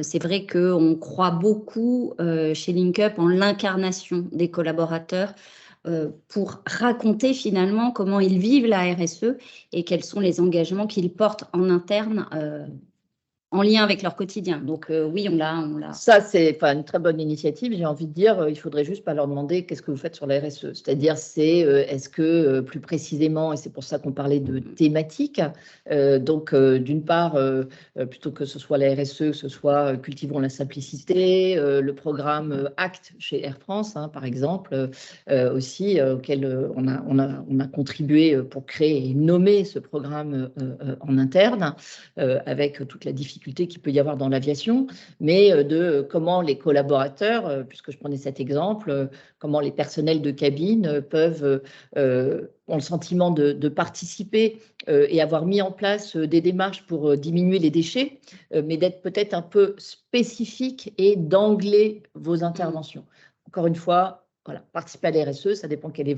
C'est vrai qu'on croit beaucoup chez LinkUp en l'incarnation des collaborateurs pour raconter finalement comment ils vivent la RSE et quels sont les engagements qu'ils portent en interne en lien avec leur quotidien. Donc oui, on l'a. Ça, c'est une très bonne initiative. J'ai envie de dire, il faudrait juste pas leur demander qu'est-ce que vous faites sur la RSE. C'est-à-dire, est-ce que plus précisément, et c'est pour ça qu'on parlait de thématique, donc d'une part, plutôt que ce soit la RSE, que ce soit Cultivons la simplicité, le programme ACT chez Air France, hein, par exemple, aussi, auquel on a contribué pour créer et nommer ce programme en interne, avec toute la difficulté qu'il peut y avoir dans l'aviation, mais de comment les collaborateurs, puisque je prenais cet exemple, comment les personnels de cabine peuvent ont le sentiment de participer et avoir mis en place des démarches pour diminuer les déchets, mais d'être peut-être un peu spécifique et d'angler vos interventions. Encore une fois, voilà, participer à la RSE, ça dépend quelles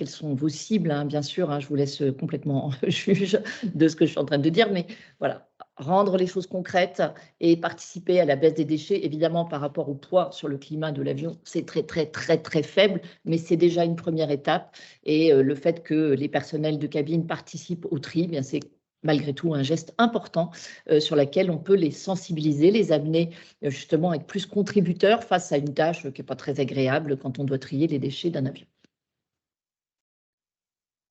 sont vos cibles, hein, bien sûr, hein, je vous laisse complètement juge de ce que je suis en train de dire, mais voilà, rendre les choses concrètes et participer à la baisse des déchets, évidemment par rapport au poids sur le climat de l'avion, c'est très, très, très, très faible, mais c'est déjà une première étape. Et le fait que les personnels de cabine participent au tri, bien c'est malgré tout un geste important sur lequel on peut les sensibiliser, les amener justement à être plus contributeurs face à une tâche qui n'est pas très agréable quand on doit trier les déchets d'un avion.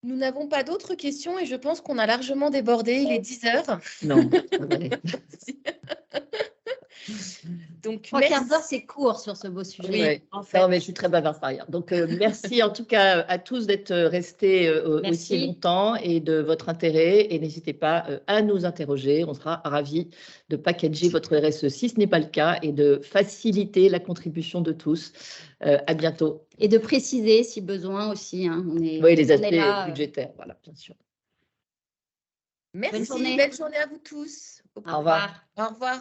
Nous n'avons pas d'autres questions et je pense qu'on a largement débordé. Il est 10 heures. Non. Donc, 3 quarts d'heure, c'est court sur ce beau sujet. Oui, en fait. Non, mais je suis très bavarde par ailleurs. Donc, merci en tout cas à tous d'être restés aussi longtemps et de votre intérêt. Et n'hésitez pas à nous interroger. On sera ravis de packager votre RSE si ce n'est pas le cas et de faciliter la contribution de tous. À bientôt. Et de préciser si besoin aussi. Hein, oui, les aspects budgétaires, voilà, bien sûr. Merci, belle journée à vous tous. Au revoir. Au revoir.